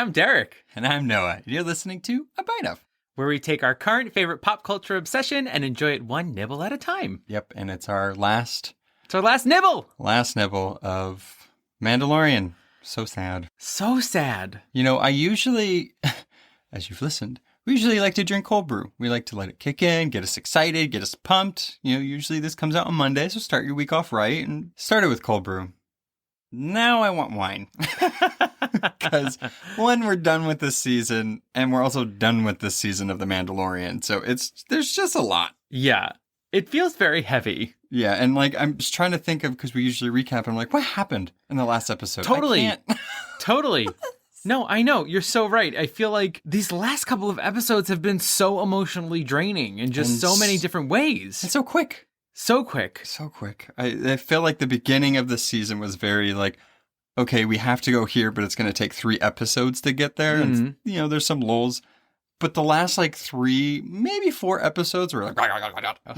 I'm Derek. And I'm Noah. You're listening to A Bite Of, where we take our current favorite pop culture obsession and enjoy it one nibble at a time. Yep, and it's our last nibble. Last nibble of Mandalorian. So sad. So sad. You know, I usually, as you've listened, we usually like to drink cold brew. We like to let it kick in, get us excited, get us pumped. You know, usually this comes out on Monday, so start your week off right and start it with cold brew. Now I want wine. Because, one, we're done with this season, and we're also done with this season of The Mandalorian. So there's just a lot. Yeah. It feels very heavy. Yeah, and like, I'm just trying to think of, because we usually recap, and I'm like, what happened in the last episode? Totally. Totally. No, I know. You're so right. I feel like these last couple of episodes have been so emotionally draining in just so many different ways. And so quick. So quick. So quick. I feel like the beginning of the season was very like, okay, we have to go here, but it's going to take 3 episodes to get there. Mm-hmm. And, you know, there's some lulls. But the last like 3, maybe 4 episodes were like,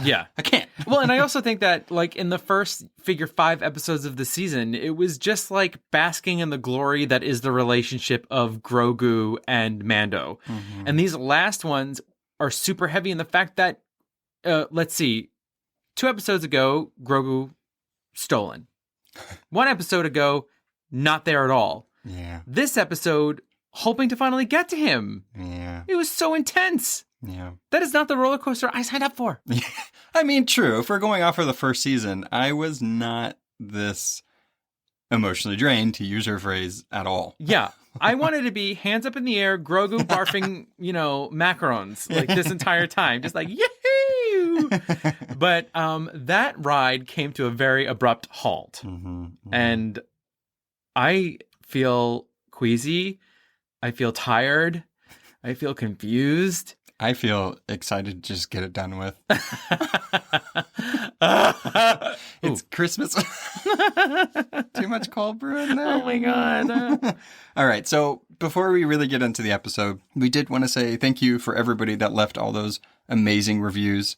yeah, I can't. Well, and I also think that like in the first 5 episodes of the season, it was just like basking in the glory that is the relationship of Grogu and Mando. Mm-hmm. And these last ones are super heavy in the fact that, let's see, 2 episodes ago, Grogu stolen. 1 episode ago, not there at all. Yeah. This episode, hoping to finally get to him. Yeah. It was so intense. Yeah. That is not the roller coaster I signed up for. I mean, true. If we're going off of the first season, I was not this emotionally drained, to use your phrase, at all. Yeah. I wanted to be hands up in the air, Grogu barfing, macarons like this entire time. Just like, yahoo! But that ride came to a very abrupt halt. Mm-hmm, mm-hmm. And I feel queasy. I feel tired. I feel confused. I feel excited to just get it done with. It's Christmas. Too much cold brew in there. Oh my God. All right. So before we really get into the episode, we did want to say thank you for everybody that left all those amazing reviews.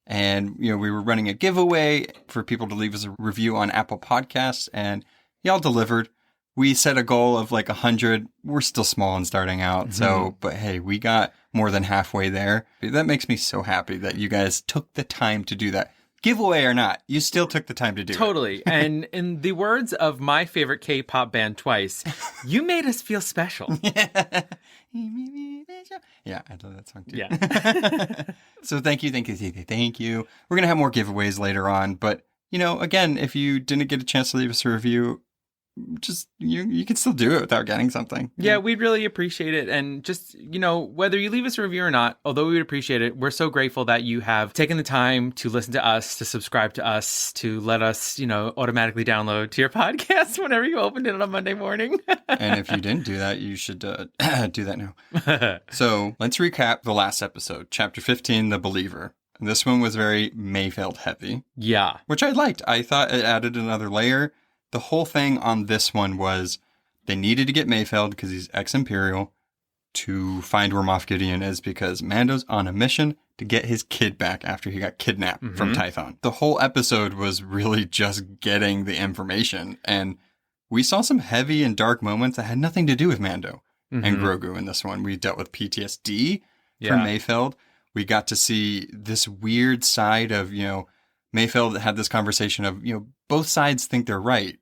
And, we were running a giveaway for people to leave us a review on Apple Podcasts, and y'all delivered. We set a goal of like 100. We're still small and starting out. Mm-hmm. So, but hey, we got more than halfway there. That makes me so happy that you guys took the time to do that. Giveaway or not, you still took the time to do it. Totally. And in the words of my favorite K-pop band Twice, you made us feel special. Yeah, I love that song too. Yeah. So thank you. We're going to have more giveaways later on. But, again, if you didn't get a chance to leave us a review, just you can still do it without getting something. Yeah, we'd really appreciate it. And just, whether you leave us a review or not, although we would appreciate it, we're so grateful that you have taken the time to listen to us, to subscribe to us, to let us, automatically download to your podcast whenever you opened it on a Monday morning. And if you didn't do that, you should do that now. So let's recap the last episode, Chapter 15, The Believer. And this one was very Mayfeld heavy. Yeah. Which I liked. I thought it added another layer. The whole thing on this one was they needed to get Mayfeld because he's ex-Imperial to find where Moff Gideon is because Mando's on a mission to get his kid back after he got kidnapped from Tython. The whole episode was really just getting the information, and we saw some heavy and dark moments that had nothing to do with Mando and Grogu in this one. We dealt with PTSD from Mayfeld. We got to see this weird side of, Mayfeld had this conversation of, both sides think they're right.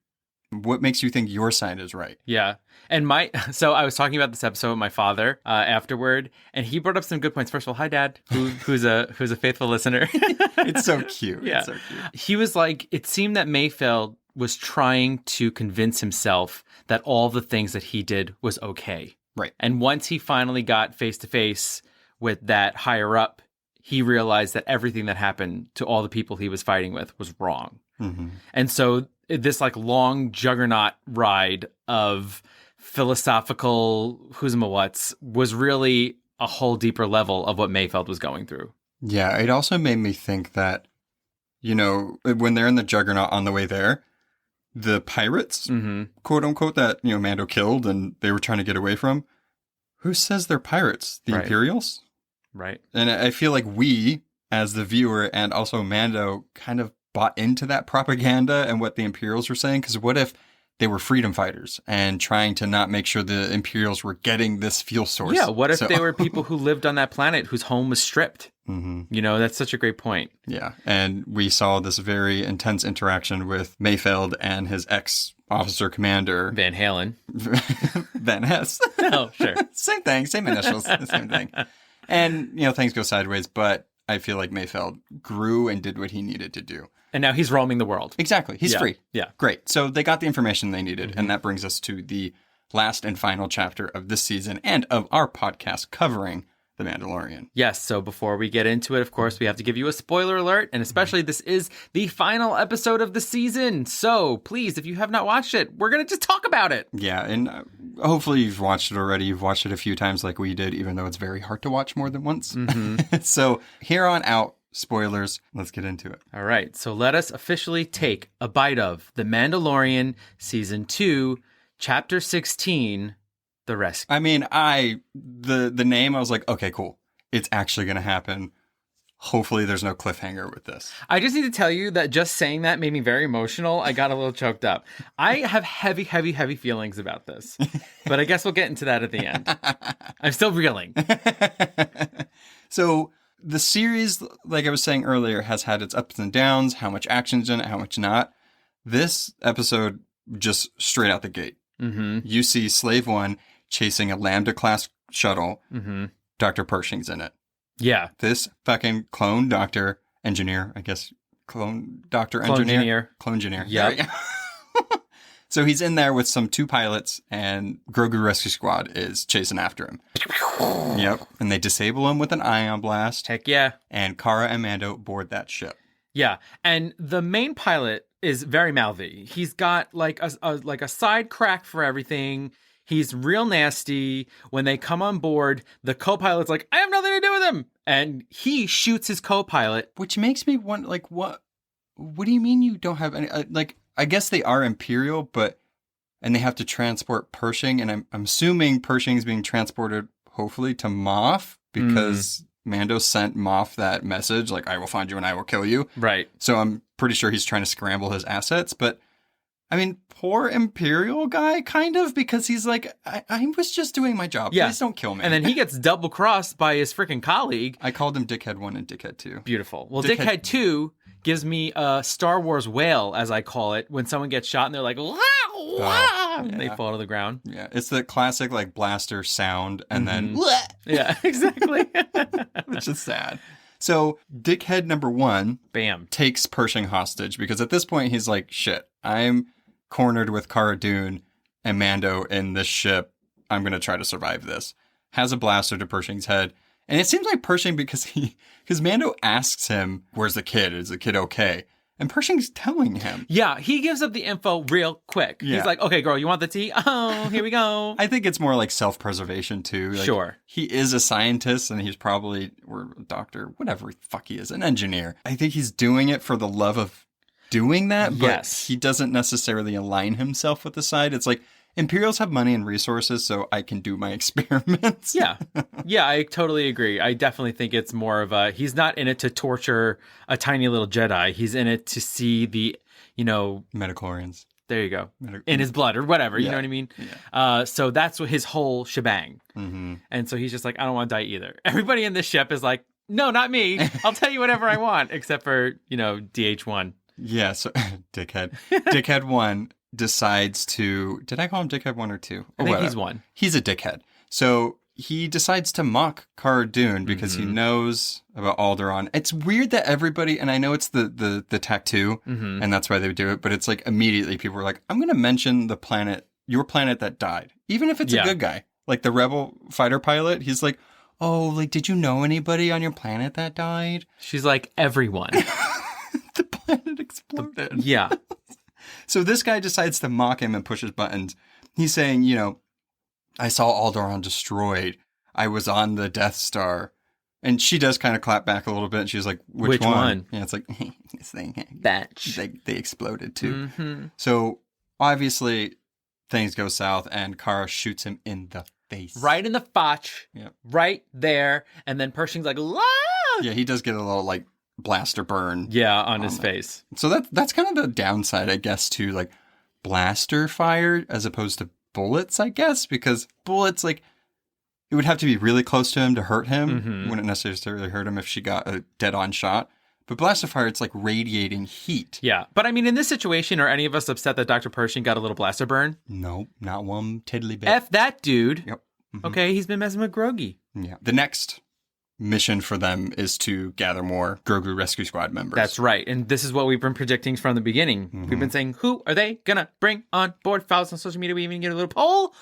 What makes you think your side is right? Yeah. And so I was talking about this episode with my father afterward, and he brought up some good points. First of all, hi, Dad, who's a faithful listener. It's so cute. Yeah. It's so cute. He was like, it seemed that Mayfeld was trying to convince himself that all the things that he did was okay. Right. And once he finally got face to face with that higher up, he realized that everything that happened to all the people he was fighting with was wrong. Mm-hmm. And so this like long juggernaut ride of philosophical who's-ma-whats was really a whole deeper level of what Mayfeld was going through. Yeah, it also made me think that, when they're in the juggernaut on the way there, the pirates, quote unquote, that, Mando killed and they were trying to get away from, who says they're pirates? The Imperials? Right. And I feel like we, as the viewer, and also Mando, kind of bought into that propaganda and what the Imperials were saying. Because what if they were freedom fighters and trying to not make sure the Imperials were getting this fuel source. Yeah, what if they were people who lived on that planet whose home was stripped? You know, that's such a great point. Yeah, and we saw this very intense interaction with Mayfeld and his ex-officer commander. Van Halen. Van Hess. Oh, sure. Same thing, same initials, same thing. And, you know, things go sideways, but I feel like Mayfeld grew and did what he needed to do. And now he's roaming the world. Exactly. He's free. Yeah. Great. So they got the information they needed. And that brings us to the last and final chapter of this season and of our podcast covering The Mandalorian. Yes. So before we get into it, of course, we have to give you a spoiler alert. And especially this is the final episode of the season. So please, if you have not watched it, we're going to just talk about it. Yeah. And hopefully you've watched it already. You've watched it a few times like we did, even though it's very hard to watch more than once. So here on out, spoilers. Let's get into it. All right. So let us officially take a bite of The Mandalorian Season 2, Chapter 16, The Rescue. I mean, the name, I was like, okay, cool. It's actually going to happen. Hopefully there's no cliffhanger with this. I just need to tell you that just saying that made me very emotional. I got a little choked up. I have heavy feelings about this, but I guess we'll get into that at the end. I'm still reeling. So the series, like I was saying earlier, has had its ups and downs, how much action's in it, how much not. This episode, just straight out the gate. You see Slave One chasing a Lambda-class shuttle. Dr. Pershing's in it. Yeah. This fucking clone doctor engineer, I guess, clone doctor engineer. Clone engineer. Yeah. So he's in there with some 2 pilots, and Grogu Rescue Squad is chasing after him. Yep. And they disable him with an ion blast. Heck yeah. And Cara and Mando board that ship. Yeah. And the main pilot is very mouthy. He's got like a side crack for everything. He's real nasty. When they come on board, the co-pilot's like, I have nothing to do with him. And he shoots his co-pilot. Which makes me wonder, like, what do you mean you don't have any, like, I guess they are Imperial, and they have to transport Pershing, and I'm assuming Pershing's being transported, hopefully, to Moff, because Mando sent Moff that message, like, I will find you and I will kill you. Right. So I'm pretty sure he's trying to scramble his assets, but, I mean, poor Imperial guy, kind of, because he's like, I was just doing my job. Yeah. Please don't kill me. And then he gets double-crossed by his freaking colleague. I called him Dickhead 1 and Dickhead 2. Beautiful. Well, Dickhead 2 gives me a Star Wars wail, as I call it, when someone gets shot and they're like, wah, wah, and they fall to the ground. Yeah, it's the classic, like, blaster sound, and then, yeah, exactly. which is sad. So, Dickhead number 1 Bam. takes Pershing hostage, because at this point, he's like, shit, I'm cornered with Cara Dune and Mando in this ship. I'm going to try to survive this. Has a blaster to Pershing's head. And it seems like Pershing, because Mando asks him, where's the kid? Is the kid okay? And Pershing's telling him. Yeah, he gives up the info real quick. Yeah. He's like, okay, girl, you want the tea? Oh, here we go. I think it's more like self-preservation, too. Like, sure. He is a scientist, and he's probably, or a doctor, whatever the fuck he is, an engineer. I think he's doing it for the love of doing that, but he doesn't necessarily align himself with the side. It's like, Imperials have money and resources, so I can do my experiments. Yeah. Yeah, I totally agree. I definitely think it's more of he's not in it to torture a tiny little Jedi. He's in it to see the, Midichlorians. There you go. In his blood or whatever, you know what I mean? Yeah. So that's what his whole shebang. And so he's just like, I don't want to die either. Everybody in this ship is like, no, not me. I'll tell you whatever I want, except for, DH1. Yeah, so Dickhead. Dickhead 1 decides to... Did I call him Dickhead 1 or 2? I think he's 1. He's a dickhead. So he decides to mock Cara Dune because he knows about Alderaan. It's weird that everybody... And I know it's the tattoo, and that's why they would do it, but it's like immediately people were like, I'm going to mention the planet, your planet that died. Even if it's a good guy. Like the rebel fighter pilot, he's like, oh, like, did you know anybody on your planet that died? She's like, everyone. The planet exploded. Yeah. So this guy decides to mock him and push his buttons. He's saying, I saw Alderaan destroyed. I was on the Death Star. And she does kind of clap back a little bit. And she's like, which one? Yeah, it's like, this thing. Batch. They exploded too. So obviously things go south and Cara shoots him in the face. Right in the fotch. Yep. Right there. And then Pershing's like, "Wah!" Yeah, he does get a little like blaster burn. Yeah, on his face. So that's kind of the downside, I guess, to like blaster fire as opposed to bullets, I guess, because bullets, like, it would have to be really close to him to hurt him. Wouldn't necessarily hurt him if she got a dead-on shot. But blaster fire, it's like radiating heat. Yeah. But I mean, in this situation, are any of us upset that Dr. Pershing got a little blaster burn? No, not one tiddly bit. F that dude. Yep. Okay, he's been messing with Grogu. Yeah. The next mission for them is to gather more Grogu Rescue Squad members. That's right. And this is what we've been predicting from the beginning. We've been saying, who are they gonna bring on board? Follow us on social media. We even get a little poll.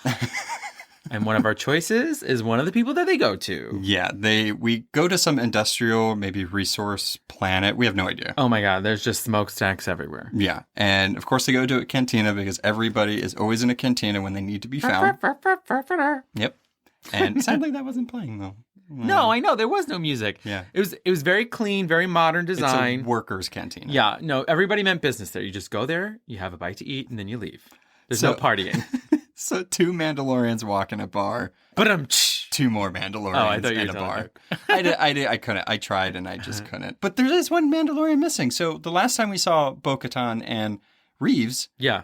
And one of our choices is one of the people that they go to. Yeah, we go to some industrial, maybe resource planet. We have no idea. Oh my God, there's just smokestacks everywhere. Yeah, and of course they go to a cantina because everybody is always in a cantina when they need to be found. Yep. And sadly that wasn't playing though. No, I know. There was no music. Yeah. It was very clean, very modern design. It's a workers' cantina. Yeah, no, everybody meant business there. You just go there, you have a bite to eat, and then you leave. There's no partying. So 2 Mandalorians walk in a bar. But 2 more Mandalorians in a bar. I couldn't. I tried and I just couldn't. But there is one Mandalorian missing. So the last time we saw Bo-Katan and Reeves, yeah,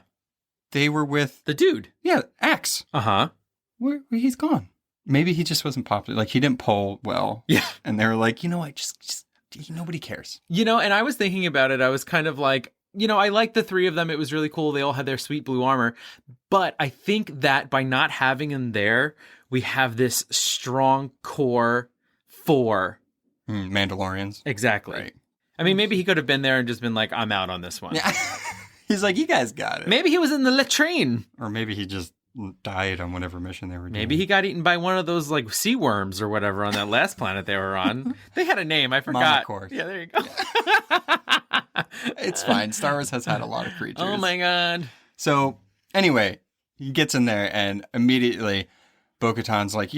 they were with the dude. Yeah, Axe. Where he's gone. Maybe he just wasn't popular. Like he didn't pull well. Yeah, and they were like, I just nobody cares. And I was thinking about it. I was kind of like, I liked the 3 of them. It was really cool. They all had their sweet blue armor. But I think that by not having them there, we have this strong core 4 Mandalorians. Exactly. Right. I mean, maybe he could have been there and just been like, I'm out on this one. Yeah. He's like, you guys got it. Maybe he was in the latrine. Or maybe he just died on whatever mission they were doing. Maybe he got eaten by one of those like sea worms or whatever on that last planet they were on. They had a name. I forgot. Mama yeah, there you go. It's fine. Star Wars has had a lot of creatures. Oh my God. So anyway, he gets in there and immediately Bo-Katan's like,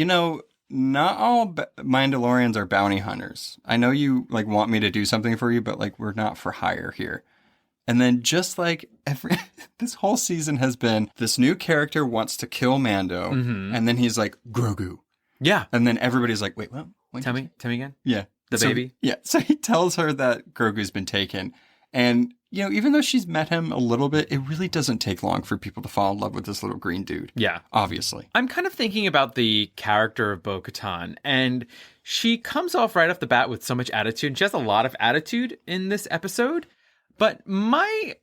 not all Mandalorians are bounty hunters. I know you like want me to do something for you, but like we're not for hire here. And then just like this whole season has been, this new character wants to kill Mando, and then he's like, Grogu. Yeah. And then everybody's like, wait, what? Tell me again. Yeah. The baby? Yeah. So he tells her that Grogu's been taken. And, even though she's met him a little bit, it really doesn't take long for people to fall in love with this little green dude. Yeah. Obviously. I'm kind of thinking about the character of Bo-Katan, and she comes off right off the bat with so much attitude, and she has a lot of attitude in this episode. But my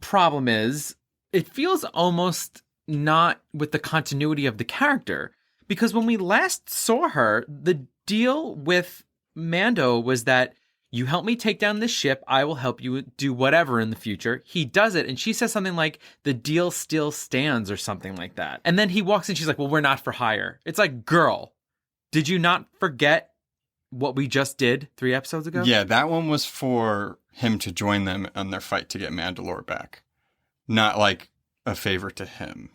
problem is, it feels almost not with the continuity of the character. Because when we last saw her, the deal with Mando was that you help me take down this ship, I will help you do whatever in the future. He does it, and she says something like, the deal still stands, or something like that. And then he walks in, she's like, well, we're not for hire. It's like, girl, did you not forget what we just did 3 episodes ago? Yeah, that one was for him to join them on their fight to get Mandalore back. Not like a favor to him.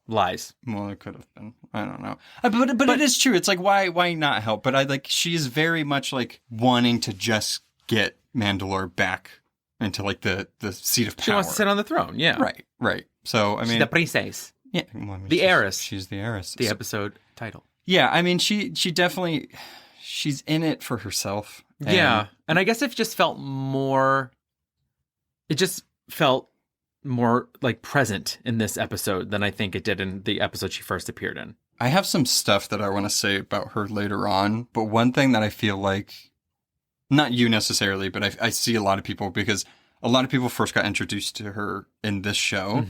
Lies. Well, it could have been. I don't know. But it is true. It's like, why not help? But she's very much like wanting to just get Mandalore back into like the seat of power. She wants to sit on the throne. Yeah. Right. So, I mean. She's the princess. Yeah. Well, the heiress. She's the heiress. The episode title. Yeah. I mean, she definitely, she's in it for herself. Yeah. And I guess it just felt more like present in this episode than I think it did in the episode she first appeared in. I have some stuff that I want to say about her later on, but one thing that I feel like, not you necessarily, but I see a lot of people, because a lot of people first got introduced to her in this show,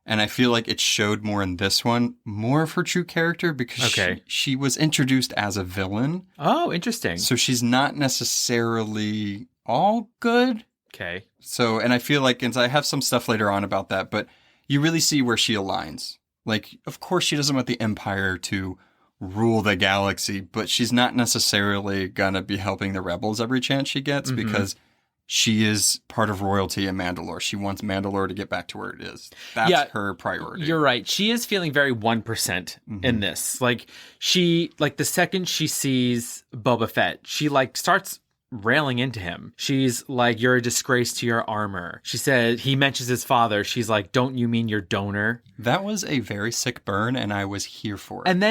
and I feel like it showed more in this one, more of her true character, because she was introduced as a villain. Oh, interesting. So she's not necessarily all good. Okay. So, and I feel like, and I have some stuff later on about that, but you really see where she aligns. Like, of course she doesn't want the Empire to rule the galaxy, but she's not necessarily gonna be helping the rebels every chance she gets, because she is part of royalty in Mandalore. She wants Mandalore to get back to where it is. That's her priority. You're right. She is feeling very 1% in this. Like, the second she sees Boba Fett, she starts railing into him. She's like, you're a disgrace to your armor. She said, he mentions his father. She's like, don't you mean your donor? That was a very sick burn, and I was here for it. And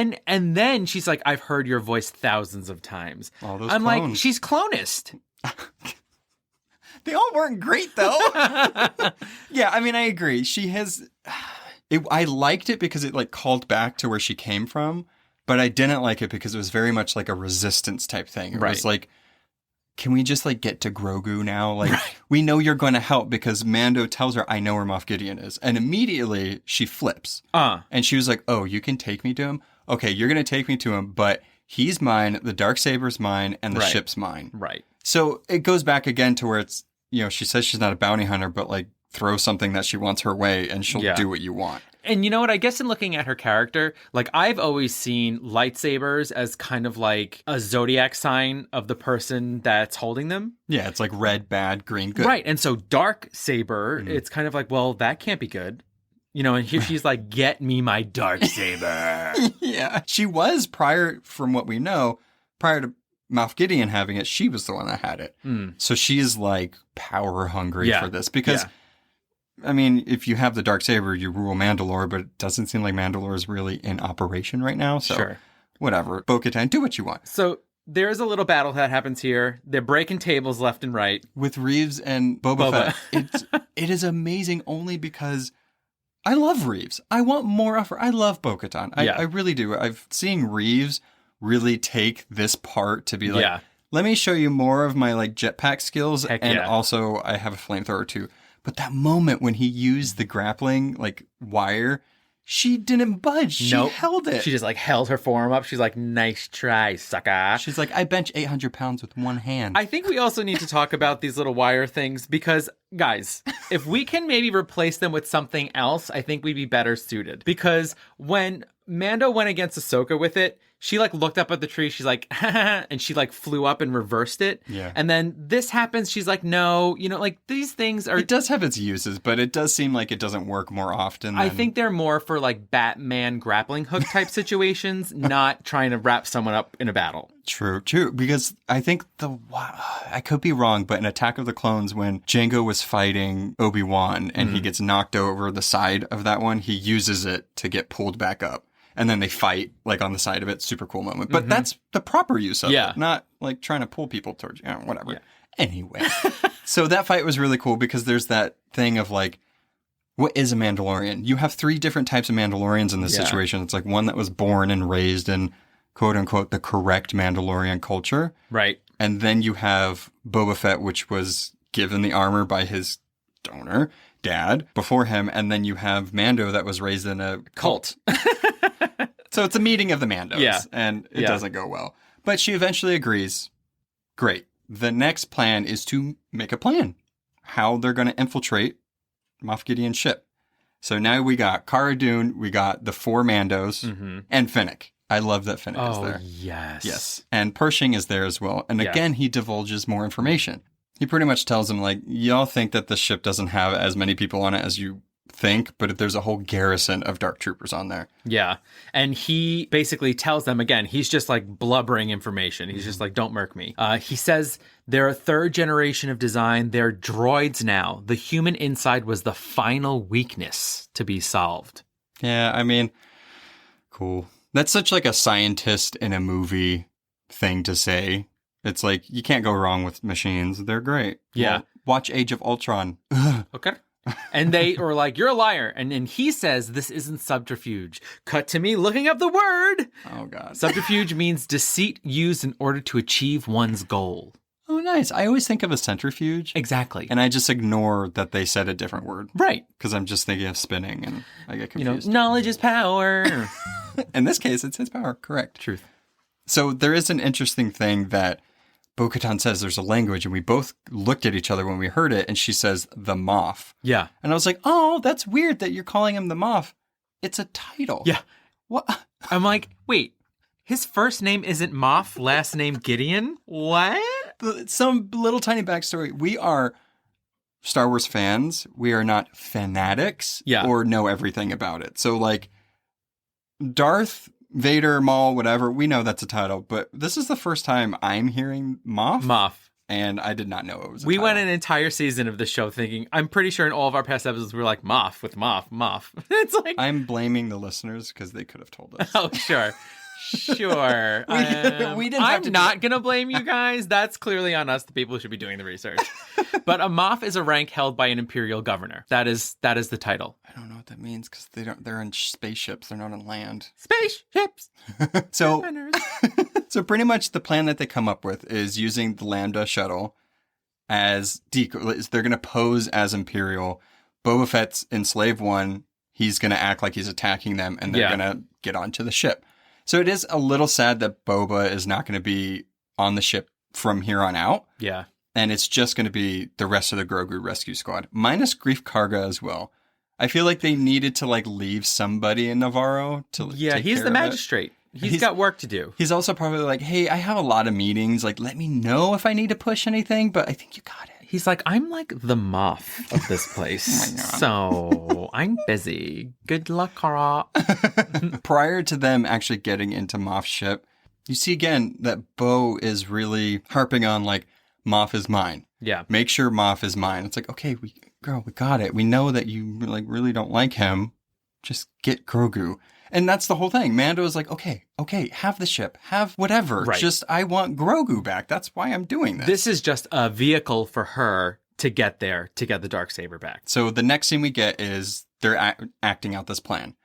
then she's like, I've heard your voice thousands of times. All those I'm clones. like, she's clonist. They all weren't great, though. Yeah, I mean, I agree. She has... I liked it because it, like, called back to where she came from, but I didn't like it because it was very much like a resistance type thing. It was like, can we just, like, get to Grogu now? Like, we know you're going to help because Mando tells her, I know where Moff Gideon is. And immediately she flips. And she was like, oh, you can take me to him? Okay, you're going to take me to him, but he's mine, the Darksaber's mine, and the ship's mine. Right. So it goes back again to where it's, you know, she says she's not a bounty hunter, but, like, throw something that she wants her way and she'll do what you want. And you know what? I guess in looking at her character, like I've always seen lightsabers as kind of like a zodiac sign of the person that's holding them. Yeah, it's like red, bad, green, good. Right. And so dark saber, it's kind of like, well, that can't be good. You know, and here she's like, get me my dark saber. Yeah. She was from what we know, prior to Moff Gideon having it, she was the one that had it. So she is like power hungry for this because... I mean, if you have the Darksaber, you rule Mandalore, but it doesn't seem like Mandalore is really in operation right now. So, whatever. Bo-Katan, do what you want. So, there's a little battle that happens here. They're breaking tables left and right. With Reeves and Boba Fett. It is amazing only because I love Reeves. I want more of her. I love Bo-Katan. I really do. I've seen Reeves really take this part to be like, let me show you more of my like jetpack skills. Also, I have a flamethrower too. But that moment when he used the grappling, like, wire, she didn't budge. She held it. She just, like, held her forearm up. She's like, nice try, sucker. She's like, I bench 800 pounds with one hand. I think we also need to talk about these little wire things because, guys, if we can maybe replace them with something else, I think we'd be better suited. Because when Mando went against Ahsoka with it, she like looked up at the tree. She's like, and she like flew up and reversed it. Yeah. And then this happens. She's like, no, you know, like these things are. It does have its uses, but it does seem like it doesn't work more often. I think they're more for like Batman grappling hook type situations, not trying to wrap someone up in a battle. True. Because I think I could be wrong, but in Attack of the Clones, when Jango was fighting Obi-Wan and he gets knocked over the side of that one, he uses it to get pulled back up. And then they fight, like, on the side of it. Super cool moment. But that's the proper use of it. Not, like, trying to pull people towards you. Whatever. Yeah. Anyway. So that fight was really cool because there's that thing of, like, what is a Mandalorian? You have 3 different types of Mandalorians in this situation. It's, like, one that was born and raised in, quote-unquote, the correct Mandalorian culture. Right. And then you have Boba Fett, which was given the armor by his donor, dad, before him. And then you have Mando that was raised in a cult. So it's a meeting of the Mandos, and it doesn't go well. But she eventually agrees. Great. The next plan is to make a plan. How they're going to infiltrate Moff Gideon's ship. So now we got Cara Dune, we got the 4 Mandos, and Finnick. I love that Finnick is there. Yes. And Pershing is there as well. And again, he divulges more information. He pretty much tells them, like, y'all think that the ship doesn't have as many people on it as you think, but there's a whole garrison of dark troopers on there. Yeah. And he basically tells them, again, he's just like blubbering information. He's just like, don't murk me. He says they're a 3rd generation of design. They're droids now. The human inside was the final weakness to be solved. Yeah, I mean, cool. That's such like a scientist in a movie thing to say. It's like, you can't go wrong with machines. They're great. Yeah. Well, watch Age of Ultron. Okay. And they are like, you're a liar. And then he says, this isn't subterfuge. Cut to me looking up the word. Oh, God. Subterfuge means deceit used in order to achieve one's goal. Oh, nice. I always think of a centrifuge. Exactly. And I just ignore that they said a different word. Right. Because I'm just thinking of spinning and I get confused. You know, knowledge is power. In this case, it's his power. Correct. Truth. So there is an interesting thing that Bo-Katan says there's a language, and we both looked at each other when we heard it, and she says the Moff. Yeah. And I was like, oh, that's weird that you're calling him the Moff. It's a title. Yeah. What? I'm like, wait, his first name isn't Moff, last name Gideon? What? Some little tiny backstory. We are Star Wars fans. We are not fanatics or know everything about it. So, like, Darth Vader, Maul, whatever, we know that's a title, but this is the first time I'm hearing Moff. And I did not know it was a title. Went an entire season of the show thinking, I'm pretty sure in all of our past episodes we were like, Moff with Moff. It's like... I'm blaming the listeners because they could have told us. Oh, sure. Sure. We didn't have I'm to not going to blame you guys. That's clearly on us, the people who should be doing the research. But a Moff is a rank held by an imperial governor. That is the title. I don't know what that means because they're in spaceships. They're not on land. Spaceships. So, so pretty much the plan that they come up with is using the Lambda shuttle as decoy. They're going to pose as Imperial. Boba Fett's in Slave One. He's going to act like he's attacking them, and they're going to get onto the ship. So it is a little sad that Boba is not going to be on the ship from here on out. Yeah. And it's just going to be the rest of the Grogu Rescue Squad, minus Grief Karga as well. I feel like they needed to leave somebody in Navarro to take he's care the of magistrate. He's got work to do. He's also probably like, hey, I have a lot of meetings. Let me know if I need to push anything, but I think you got it. He's like, I'm like the Moff of this place. Oh my God. So I'm busy. Good luck, Cara. Prior to them actually getting into Moff's ship, you see again that Bo is really harping on Moff is mine. Yeah. Make sure Moff is mine. It's like, okay, we got it. We know that you really don't like him. Just get Grogu. And that's the whole thing. Mando is like, okay, have the ship, have whatever. Right. Just, I want Grogu back. That's why I'm doing this. This is just a vehicle for her to get there, to get the Darksaber back. So the next scene we get is they're acting out this plan.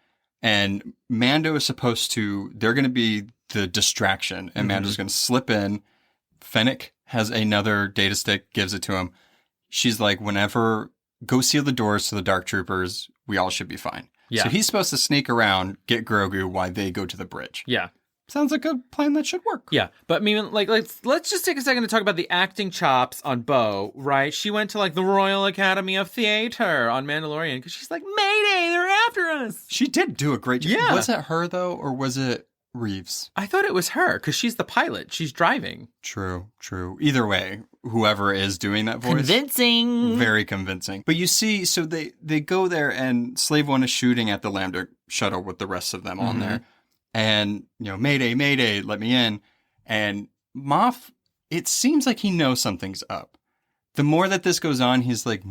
And Mando is supposed to, they're going to be the distraction. And Mando's going to slip in. Fennec has another data stick, gives it to him. She's like, whenever, go seal the doors to the Dark Troopers. We all should be fine. Yeah. So he's supposed to sneak around, get Grogu while they go to the bridge. Yeah. Sounds like a plan that should work. Yeah. But I mean, let's just take a second to talk about the acting chops on Bo, right? She went to the Royal Academy of Theater on Mandalorian because she's like, Mayday, they're after us. She did do a great job. Yeah. Was it her though, or was it Reeves? I thought it was her because she's the pilot. She's driving. True. Either way, whoever is doing that voice. Convincing. Very convincing. But you see, so they go there and Slave One is shooting at the Lambda shuttle with the rest of them on there. And, Mayday, Mayday, let me in. And Moff, it seems like he knows something's up. The more that this goes on, he's like,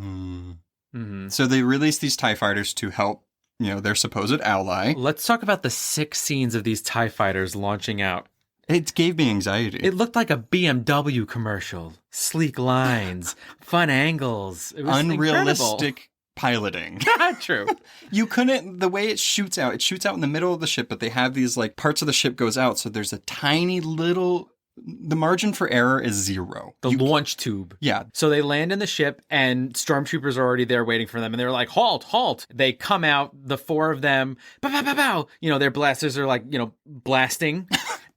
So they release these TIE fighters to help, their supposed ally. Let's talk about the 6 scenes of these TIE fighters launching out. It gave me anxiety. It looked like a BMW commercial. Sleek lines, fun angles. It was unrealistic piloting. True. You couldn't, the way it shoots out in the middle of the ship, but they have these parts of the ship goes out. So there's a tiny little, the margin for error is 0. The launch tube. Yeah. So they land in the ship and stormtroopers are already there waiting for them. And they're like, halt. They come out, the 4 of them, bow, bow, bow, bow. Their blasters are blasting.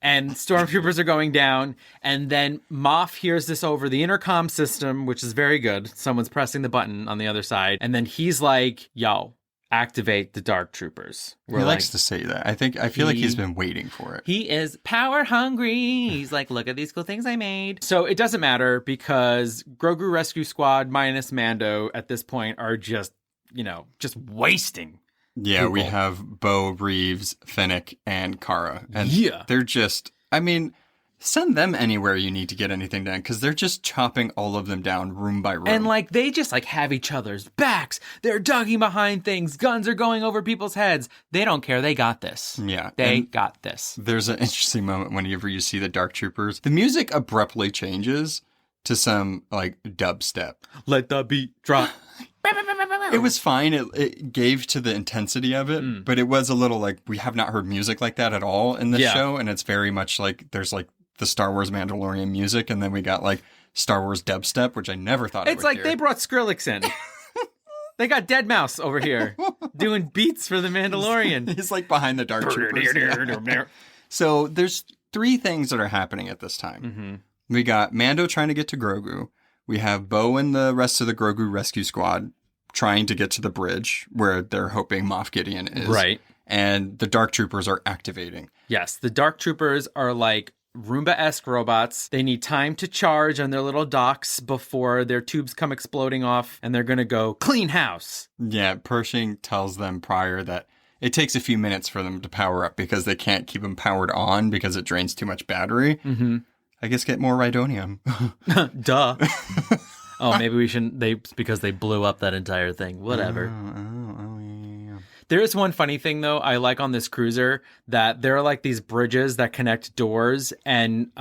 And stormtroopers are going down, and then Moff hears this over the intercom system, which is very good. Someone's pressing the button on the other side, and then he's like, yo, activate the Dark Troopers. He likes to say that. I feel like he's been waiting for it. He is power hungry. He's like, look at these cool things I made. So it doesn't matter because Grogu Rescue Squad minus Mando at this point are just wasting. Yeah, people. We have Bo, Reeves, Fennec, and Cara. And yeah. They're just, send them anywhere you need to get anything done because they're just chopping all of them down room by room. And they just have each other's backs. They're ducking behind things. Guns are going over people's heads. They don't care. They got this. Yeah. They got this. There's an interesting moment whenever you see the Dark Troopers. The music abruptly changes to some dubstep. Let the beat drop. It was fine. It gave to the intensity of it, but it was a little we have not heard music like that at all in this show. And it's very much there's the Star Wars Mandalorian music. And then we got Star Wars dubstep, which I never thought I would hear. They brought Skrillex in. They got Deadmau5 over here doing beats for the Mandalorian. He's behind the Dark Troopers. Yeah. So there's 3 things that are happening at this time. We got Mando trying to get to Grogu. We have Bo and the rest of the Grogu Rescue Squad trying to get to the bridge where they're hoping Moff Gideon is. Right. And the Dark Troopers are activating. Yes, the Dark Troopers are Roomba-esque robots. They need time to charge on their little docks before their tubes come exploding off, and they're going to go clean house. Yeah, Pershing tells them prior that it takes a few minutes for them to power up because they can't keep them powered on because it drains too much battery. I guess get more Rhydonium. Duh. Oh, maybe we shouldn't. Because they blew up that entire thing. Whatever. Yeah. There is one funny thing, though, I like on this cruiser, that there are like these bridges that connect doors and,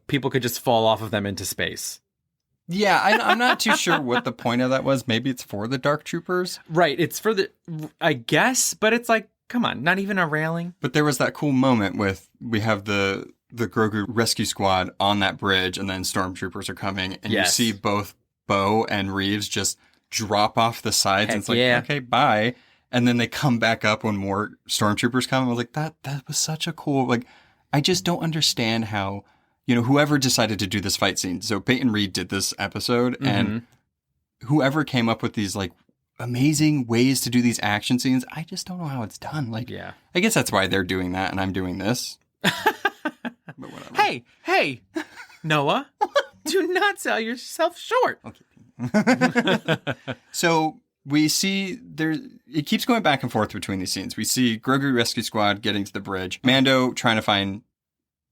people could just fall off of them into space. Yeah, I'm not too sure what the point of that was. Maybe it's for the Dark Troopers. Right. It's for I guess, but it's like, come on, not even a railing. But there was that cool moment we have the Grogu Rescue Squad on that bridge, and then stormtroopers are coming, and you see both Bo and Reeves just drop off the sides, and it's like, okay, bye. And then they come back up when more stormtroopers come. I was like, that was such a cool, like, I just don't understand how, whoever decided to do this fight scene. So Peyton Reed did this episode, and whoever came up with these, like, amazing ways to do these action scenes, I just don't know how it's done. Like, I guess that's why they're doing that, and I'm doing this. But whatever. Hey, Noah, do not sell yourself short. Okay. So we see it keeps going back and forth between these scenes. We see Grogu Rescue Squad getting to the bridge, Mando trying to find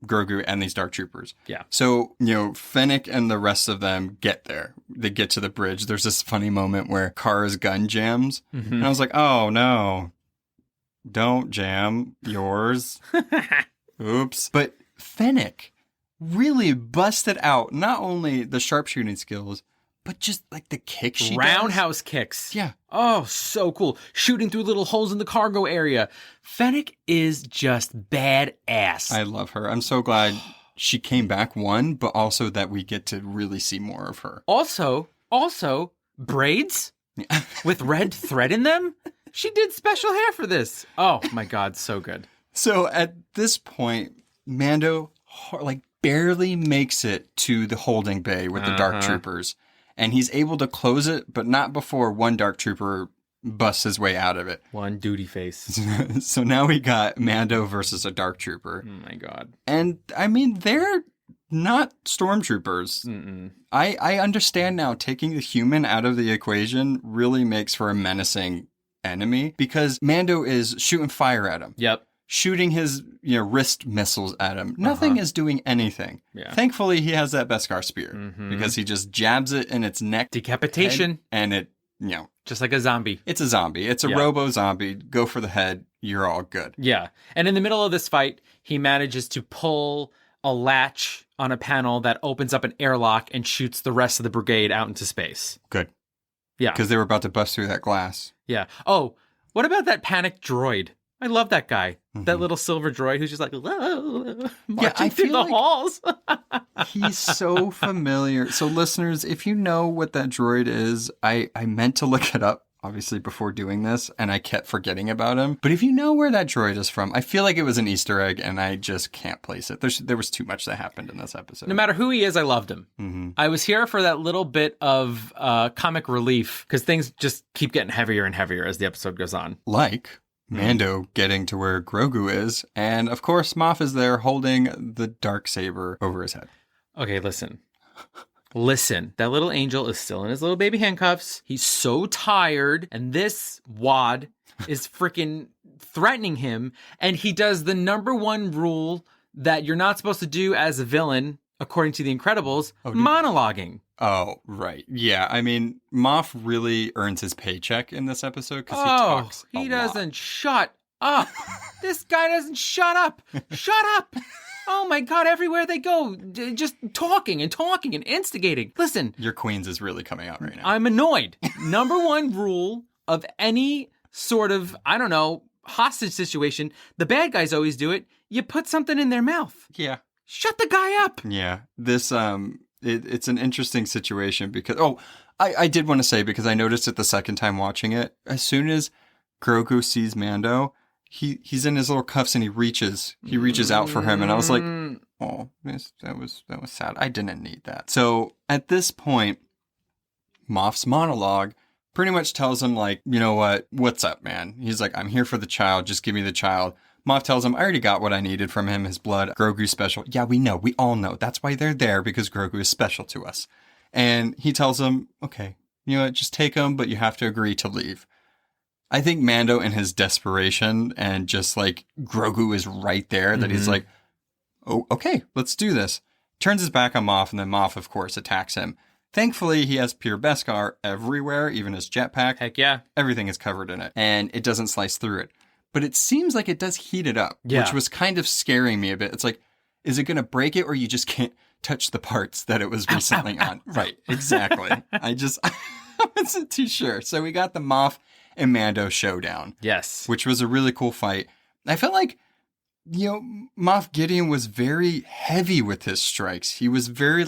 Grogu and these Dark Troopers. Yeah. So, Fennec and the rest of them get there. They get to the bridge. There's this funny moment where Kara's gun jams. Mm-hmm. And I was like, oh, no. Don't jam yours. Oops. But Fennec really busted out not only the sharpshooting skills, but just like the kicks she roundhouse kicks. Yeah. Oh, so cool. Shooting through little holes in the cargo area. Fennec is just badass. I love her. I'm so glad she came back, one, but also that we get to really see more of her. Also, braids with red thread in them. She did special hair for this. Oh my God, so good. So at this point, Mando barely makes it to the holding bay with the Dark Troopers. And he's able to close it, but not before one Dark Trooper busts his way out of it. One duty face. So now we got Mando versus a Dark Trooper. Oh my God. And I mean, they're not stormtroopers. Mm-mm. I understand now taking the human out of the equation really makes for a menacing enemy because Mando is shooting fire at him. Yep. Shooting his wrist missiles at him. Nothing is doing anything. Yeah. Thankfully, he has that Beskar spear because he just jabs it in its neck. Decapitation. And it, just like a zombie. It's a zombie. It's a robo-zombie. Go for the head. You're all good. Yeah. And in the middle of this fight, he manages to pull a latch on a panel that opens up an airlock and shoots the rest of the brigade out into space. Good. Yeah. Because they were about to bust through that glass. Yeah. Oh, what about that panicked droid? I love that guy. That little silver droid who's just like, marching through the halls. He's so familiar. So listeners, if you know what that droid is, I meant to look it up, obviously, before doing this, and I kept forgetting about him. But if you know where that droid is from, I feel like it was an Easter egg, and I just can't place it. There was too much that happened in this episode. No matter who he is, I loved him. Mm-hmm. I was here for that little bit of comic relief, because things just keep getting heavier and heavier as the episode goes on. Like Mando getting to where Grogu is, and of course Moff is there holding the Darksaber over his head. Okay, listen. That little angel is still in his little baby handcuffs. He's so tired, and this wad is freaking threatening him, and he does the number one rule that you're not supposed to do as a villain, according to The Incredibles, monologuing. Oh, right. Yeah, I mean, Moff really earns his paycheck in this episode because he talks a lot. He doesn't shut up. This guy doesn't shut up. Shut up. Oh my God, everywhere they go, just talking and instigating. Listen. Your Queens is really coming out right now. I'm annoyed. Number one rule of any sort of, hostage situation, the bad guys always do it. You put something in their mouth. Yeah. Shut the guy up. Yeah. This, it's an interesting situation because, I did want to say, because I noticed it the second time watching it, as soon as Grogu sees Mando, he's in his little cuffs and he reaches out for him. And I was like, oh, that was sad. I didn't need that. So at this point, Moff's monologue pretty much tells him like, you know what? What's up, man? He's like, I'm here for the child. Just give me the child. Moff tells him, I already got what I needed from him, his blood. Grogu's special. Yeah, we know. We all know. That's why they're there, because Grogu is special to us. And he tells him, okay, you know what? Just take him, but you have to agree to leave. I think Mando, in his desperation and just like Grogu is right there, that he's like, oh, okay, let's do this. Turns his back on Moff, and then Moff, of course, attacks him. Thankfully, he has pure Beskar everywhere, even his jetpack. Heck yeah. Everything is covered in it, and it doesn't slice through it. But it seems like it does heat it up, which was kind of scaring me a bit. It's like, is it going to break it, or you just can't touch the parts that it was recently on? Right, exactly. I wasn't too sure. So we got the Moff and Mando showdown. Yes. Which was a really cool fight. I felt like, Moff Gideon was very heavy with his strikes. He was very,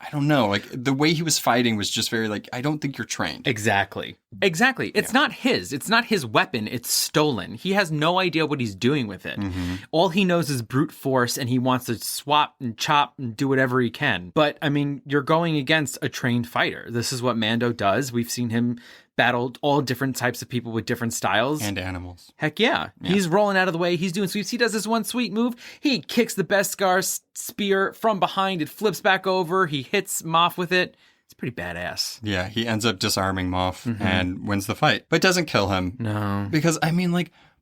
I don't know, the way he was fighting was just very I don't think you're trained. Exactly. It's not his. It's not his weapon. It's stolen. He has no idea what he's doing with it. Mm-hmm. All he knows is brute force, and he wants to swap and chop and do whatever he can. But, I mean, you're going against a trained fighter. This is what Mando does. We've seen him battle all different types of people with different styles. And animals. Heck yeah. He's rolling out of the way. He's doing sweeps. He does this one sweet move. He kicks the Beskar spear from behind. It flips back over. He hits Moff with it. It's pretty badass. Yeah, he ends up disarming Moff and wins the fight. But doesn't kill him. No. Because, I mean,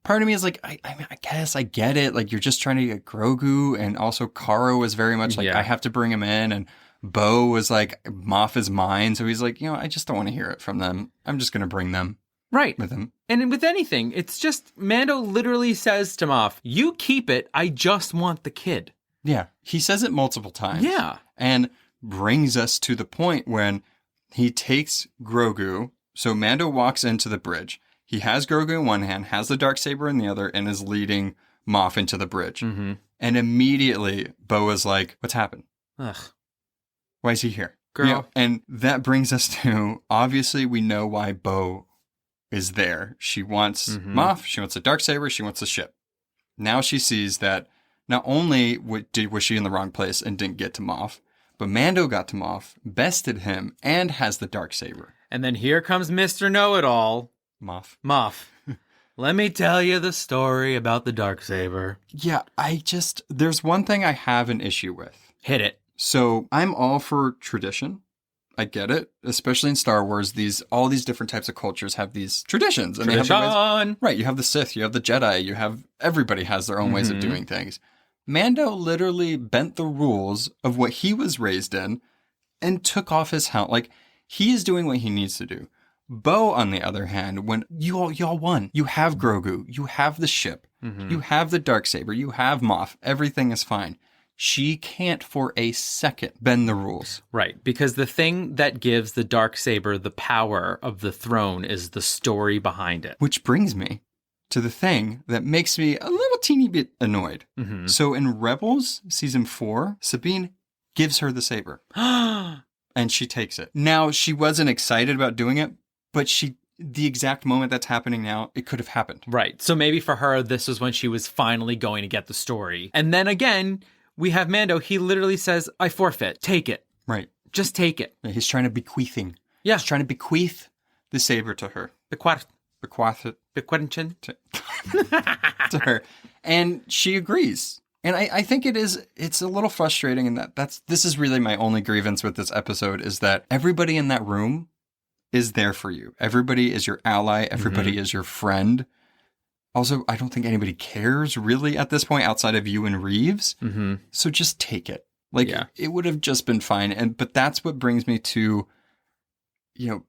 part of me is I guess I get it. You're just trying to get Grogu. And also Karo was very much I have to bring him in. And Bo was Moff is mine. So he's I just don't want to hear it from them. I'm just going to bring them. Right. With him. And with anything, it's just Mando literally says to Moff, you keep it. I just want the kid. Yeah. He says it multiple times. Yeah. And brings us to the point when he takes Grogu. So Mando walks into the bridge. He has Grogu in one hand, has the Darksaber in the other, and is leading Moff into the bridge. Mm-hmm. And immediately, Bo is like, what's happened? Ugh. Why is he here? Girl. And that brings us to, obviously, we know why Bo is there. She wants Moff, she wants a Darksaber, she wants a ship. Now she sees that not only was she in the wrong place and didn't get to Moff, but Mando got to Moff, bested him, and has the Darksaber. And then here comes Mr. Know-It-All. Moff. Let me tell you the story about the Darksaber. Yeah, there's one thing I have an issue with. Hit it. So I'm all for tradition. I get it, especially in Star Wars. All these different types of cultures have these traditions. And Tradition! Right, you have the Sith, you have the Jedi, everybody has their own ways of doing things. Mando literally bent the rules of what he was raised in and took off his helmet. He is doing what he needs to do. Bo, on the other hand, when y'all won, you have Grogu, you have the ship, you have the Darksaber, you have Moff, everything is fine. She can't for a second bend the rules. Right, because the thing that gives the Darksaber the power of the throne is the story behind it. Which brings me to the thing that makes me a little teeny bit annoyed. Mm-hmm. So in Rebels Season 4, Sabine gives her the saber. And she takes it. Now, she wasn't excited about doing it, but the exact moment that's happening now, it could have happened. Right, so maybe for her, this was when she was finally going to get the story. And then again, we have Mando. He literally says, I forfeit. Take it. Right. Just take it. Yeah, he's trying to bequeathing. Yeah. He's trying to bequeath the saber to her. Bequeath it. To her. And she agrees. And I think it's a little frustrating in this is really my only grievance with this episode is that everybody in that room is there for you. Everybody is your ally. Everybody is your friend. Also, I don't think anybody cares really at this point outside of you and Reeves. Mm-hmm. So just take it. It would have just been fine. But that's what brings me to,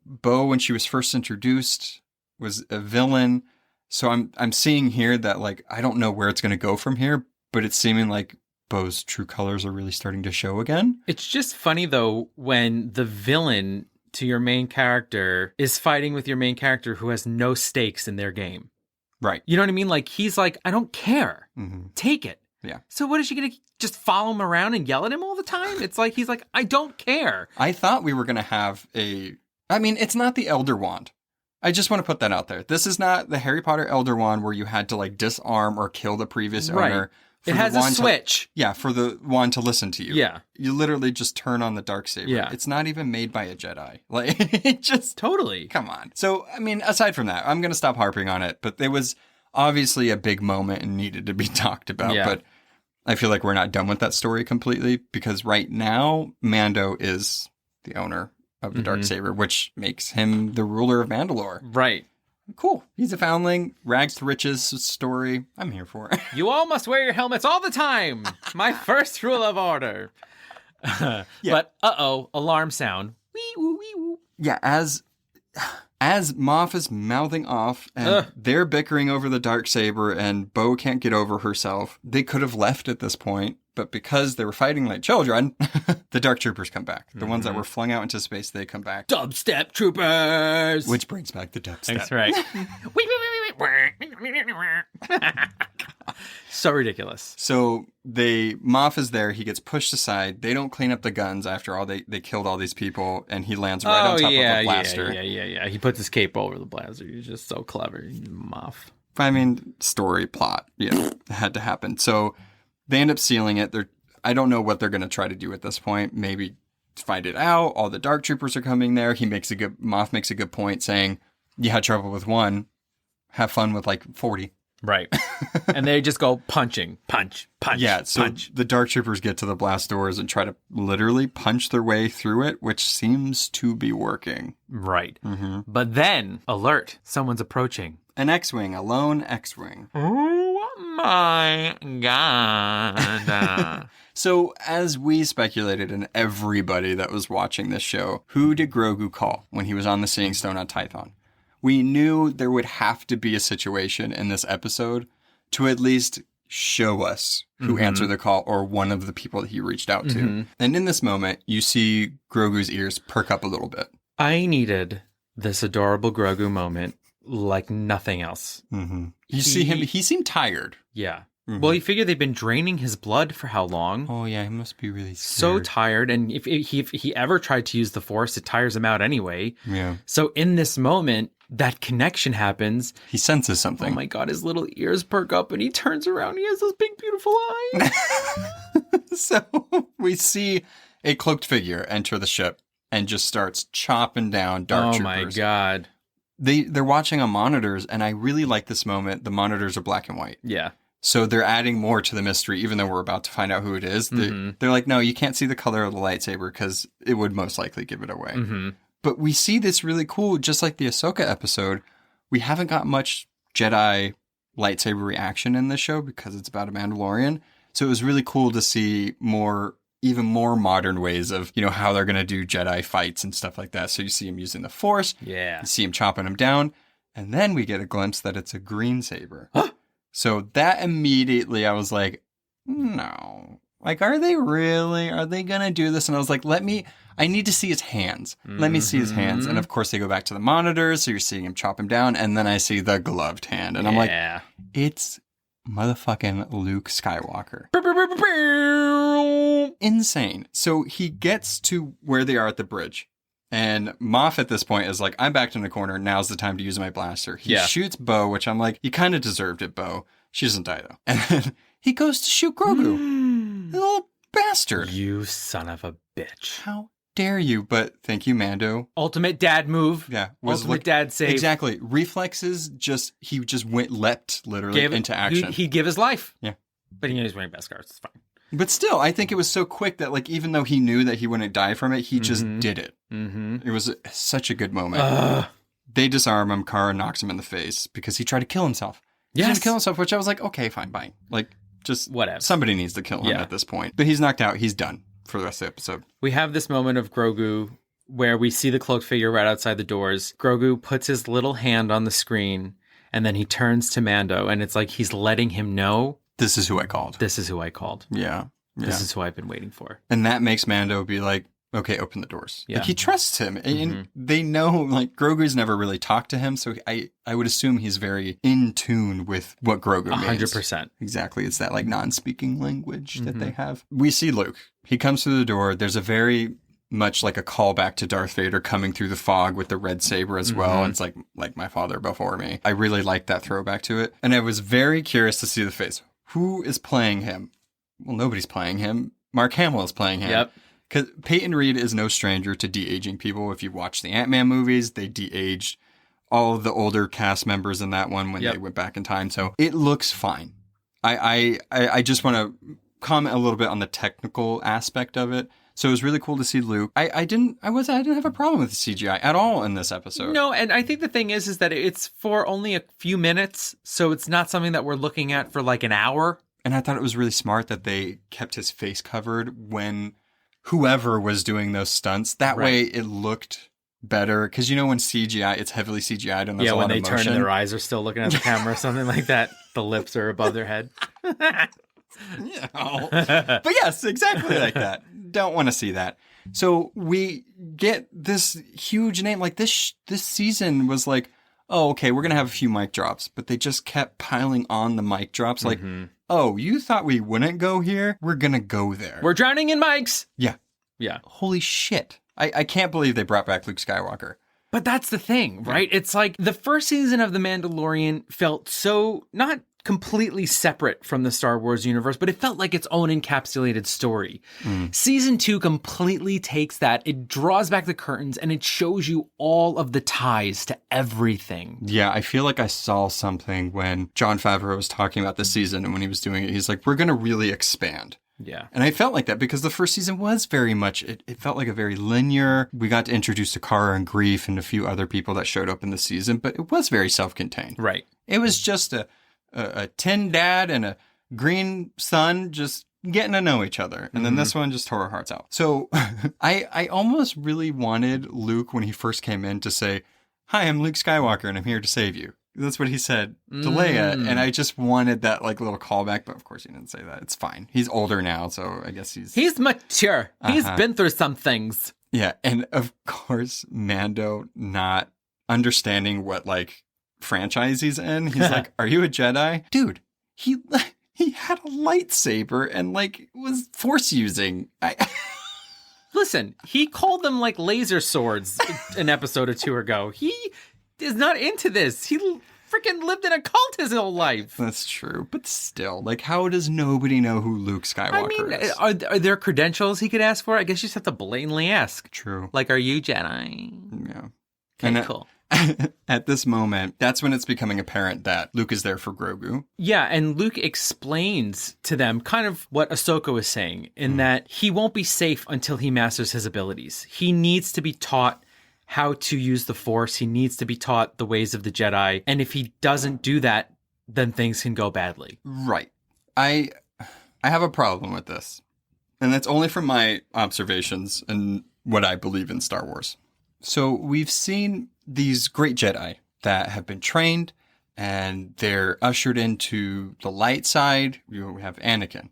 Bo, when she was first introduced, was a villain. So I'm seeing here that I don't know where it's going to go from here, but it's seeming like Bo's true colors are really starting to show again. It's just funny though, when the villain to your main character is fighting with your main character who has no stakes in their game. Right. You know what I mean? He's I don't care. Mm-hmm. Take it. Yeah. So what is she going to just follow him around and yell at him all the time? It's he's I don't care. I thought we were going to have it's not the Elder Wand. I just want to put that out there. This is not the Harry Potter Elder Wand where you had to disarm or kill the previous owner. It has a switch. For the wand to listen to you. Yeah. You literally just turn on the Darksaber. Yeah. It's not even made by a Jedi. It just... Totally. Come on. So, aside from that, I'm going to stop harping on it, but there was obviously a big moment and needed to be talked about. Yeah. But I feel like we're not done with that story completely because right now, Mando is the owner of the Darksaber, which makes him the ruler of Mandalore. Right. Cool. He's a foundling. Rags to riches story. I'm here for it. You all must wear your helmets all the time. My first rule of order. But, alarm sound. Yeah, as Moff is mouthing off and they're bickering over the Darksaber and Bo can't get over herself, they could have left at this point, but because they were fighting like children, the Dark Troopers come back. The ones that were flung out into space, they come back. Dubstep Troopers! Which brings back the dubstep. That's right. So ridiculous. So Moff is there. He gets pushed aside. They don't clean up the guns after all. They killed all these people, and he lands right on top of a blaster. Yeah. He puts his cape over the blaster. He's just so clever. Moff. I mean, story plot. Yeah, it had to happen. So they end up sealing it. I don't know what they're going to try to do at this point. Maybe find it out. All the Dark Troopers are coming there. Moff makes a good point saying, you had trouble with one. Have fun with like 40. Right. And they just go punch, yeah, so punch. The Dark Troopers get to the blast doors and try to literally punch their way through it, which seems to be working. Right. But then, alert, someone's approaching. An X-Wing, a lone X-Wing. Oh my God. So, as we speculated, and everybody that was watching this show, who did Grogu call when he was on the Seeing Stone on Tython? We knew there would have to be a situation in this episode to at least show us who answered the call or one of the people that he reached out to. And in this moment, you see Grogu's ears perk up a little bit. I needed this adorable Grogu moment like nothing else. You see him, he seemed tired. Yeah. Well, you figure they've been draining his blood for how long? Oh, yeah, he must be really so scared. tired. And if he ever tried to use the Force, it tires him out anyway. Yeah. So in this moment, that connection happens. He senses something. Oh my God, his little ears perk up and he turns around. He has those big, beautiful eyes. So we see a cloaked figure enter the ship and just starts chopping down Dark Troopers. Oh my God. They're watching on monitors, and I really like this moment. The monitors are black and white. Yeah. So they're adding more to the mystery, even though we're about to find out who it is. They're like, no, you can't see the color of the lightsaber because it would most likely give it away. But we see this really cool, just like the Ahsoka episode. We haven't got much Jedi lightsaber reaction in this show because it's about a Mandalorian. So it was really cool to see even more modern ways of, how they're going to do Jedi fights and stuff like that. So you see him using the Force. Yeah. You see him chopping him down. And then we get a glimpse that it's a green saber. So that immediately I was like, no. Like, are they going to do this? And I was like, I need to see his hands. Let me see his hands. And of course they go back to the monitors. So you're seeing him chop him down. And then I see the gloved hand. And I'm like, it's motherfucking Luke Skywalker. Insane. So he gets to where they are at the bridge. And Moff at this point is like, I'm backed in the corner. Now's the time to use my blaster. He shoots Bo, which I'm like, you kind of deserved it, Bo. She doesn't die, though. And then he goes to shoot Grogu. Little bastard. You son of a bitch. How dare you? But thank you, Mando. Ultimate dad move. Yeah. Ultimate dad save. Exactly. Reflexes, he just leapt literally into action. He'd give his life. Yeah. But he's wearing Beskars. It's fine. But still, I think it was so quick that, like, even though he knew that he wouldn't die from it, he just did it. It was such a good moment. They disarm him. Kara knocks him in the face because he tried to kill himself. He's going to kill himself, which I was like, okay, fine, bye. Like, just whatever. Somebody needs to kill him at this point. But he's knocked out. He's done for the rest of the episode. We have this moment of Grogu where we see the cloaked figure right outside the doors. Grogu puts his little hand on the screen, and then he turns to Mando, and it's like he's letting him know, this is who I called. This is who I called. Yeah. This is who I've been waiting for. And that makes Mando be like, okay, open the doors. Yeah. Like, he trusts him. And they know, like, Grogu's never really talked to him. So I would assume he's very in tune with what Grogu means. 100%. Exactly. It's that, like, non-speaking language that they have. We see Luke. He comes through the door. There's a very much like a callback to Darth Vader coming through the fog with the red saber as well. And it's like my father before me. I really like that throwback to it. And I was very curious to see the face. Who is playing him? Well, nobody's playing him. Mark Hamill is playing him. Yep. Because Peyton Reed is no stranger to de-aging people. If you watch the Ant-Man movies, they de-aged all of the older cast members in that one when they went back in time. So it looks fine. I just want to comment a little bit on the technical aspect of it. So it was really cool to see Luke. I didn't have a problem with the CGI at all in this episode. No, and I think the thing is that it's for only a few minutes, so it's not something that we're looking at for like an hour. And I thought it was really smart that they kept his face covered when whoever was doing those stunts. That Right. way it looked better. Because when CGI, it's heavily CGI'd and there's a when lot they of turn motion. and their eyes are still looking at the camera or something like that. The lips are above their head. But yes, exactly like that. Don't want to see that. So we get this huge name. Like this season was like, oh, okay, we're going to have a few mic drops. But they just kept piling on the mic drops. Like, oh, you thought we wouldn't go here? We're going to go there. We're drowning in mics. Yeah. Yeah. Holy shit. I can't believe they brought back Luke Skywalker. But that's the thing, right? It's like the first season of The Mandalorian felt so not completely separate from the Star Wars universe, but it felt like its own encapsulated story. Season 2 completely takes that. It draws back the curtains and it shows you all of the ties to everything. Yeah, I feel like I saw something when Jon Favreau was talking about this season, and when he was doing it, he's like, we're going to really expand. Yeah. And I felt like that because the first season was very much, it felt like a very linear. We got to introduce Takara and Grief and a few other people that showed up in the season, but it was very self-contained. Right. It was just a tin dad and a green son just getting to know each other. And then this one just tore our hearts out. So I almost really wanted Luke, when he first came in, to say, hi, I'm Luke Skywalker and I'm here to save you. That's what he said to Leia. And I just wanted that like little callback, but of course he didn't say that. It's fine. He's older now, so I guess he's mature. He's been through some things. Yeah. And of course, Mando not understanding what like franchise he's in. He's like, are you a Jedi? Dude, he had a lightsaber and like was force using. Listen, he called them like laser swords an episode or two ago. He is not into this. He freaking lived in a cult his whole life. That's true. But still, like, how does nobody know who Luke Skywalker is? Are there credentials he could ask for? I guess you just have to blatantly ask. True. Like, are you Jedi? Yeah. Okay, cool. At this moment, that's when it's becoming apparent that Luke is there for Grogu. Yeah, and Luke explains to them kind of what Ahsoka was saying, in that he won't be safe until he masters his abilities. He needs to be taught how to use the Force. He needs to be taught the ways of the Jedi. And if he doesn't do that, then things can go badly. Right. I have a problem with this. And that's only from my observations and what I believe in Star Wars. So we've seen these great Jedi that have been trained and they're ushered into the light side. We have Anakin.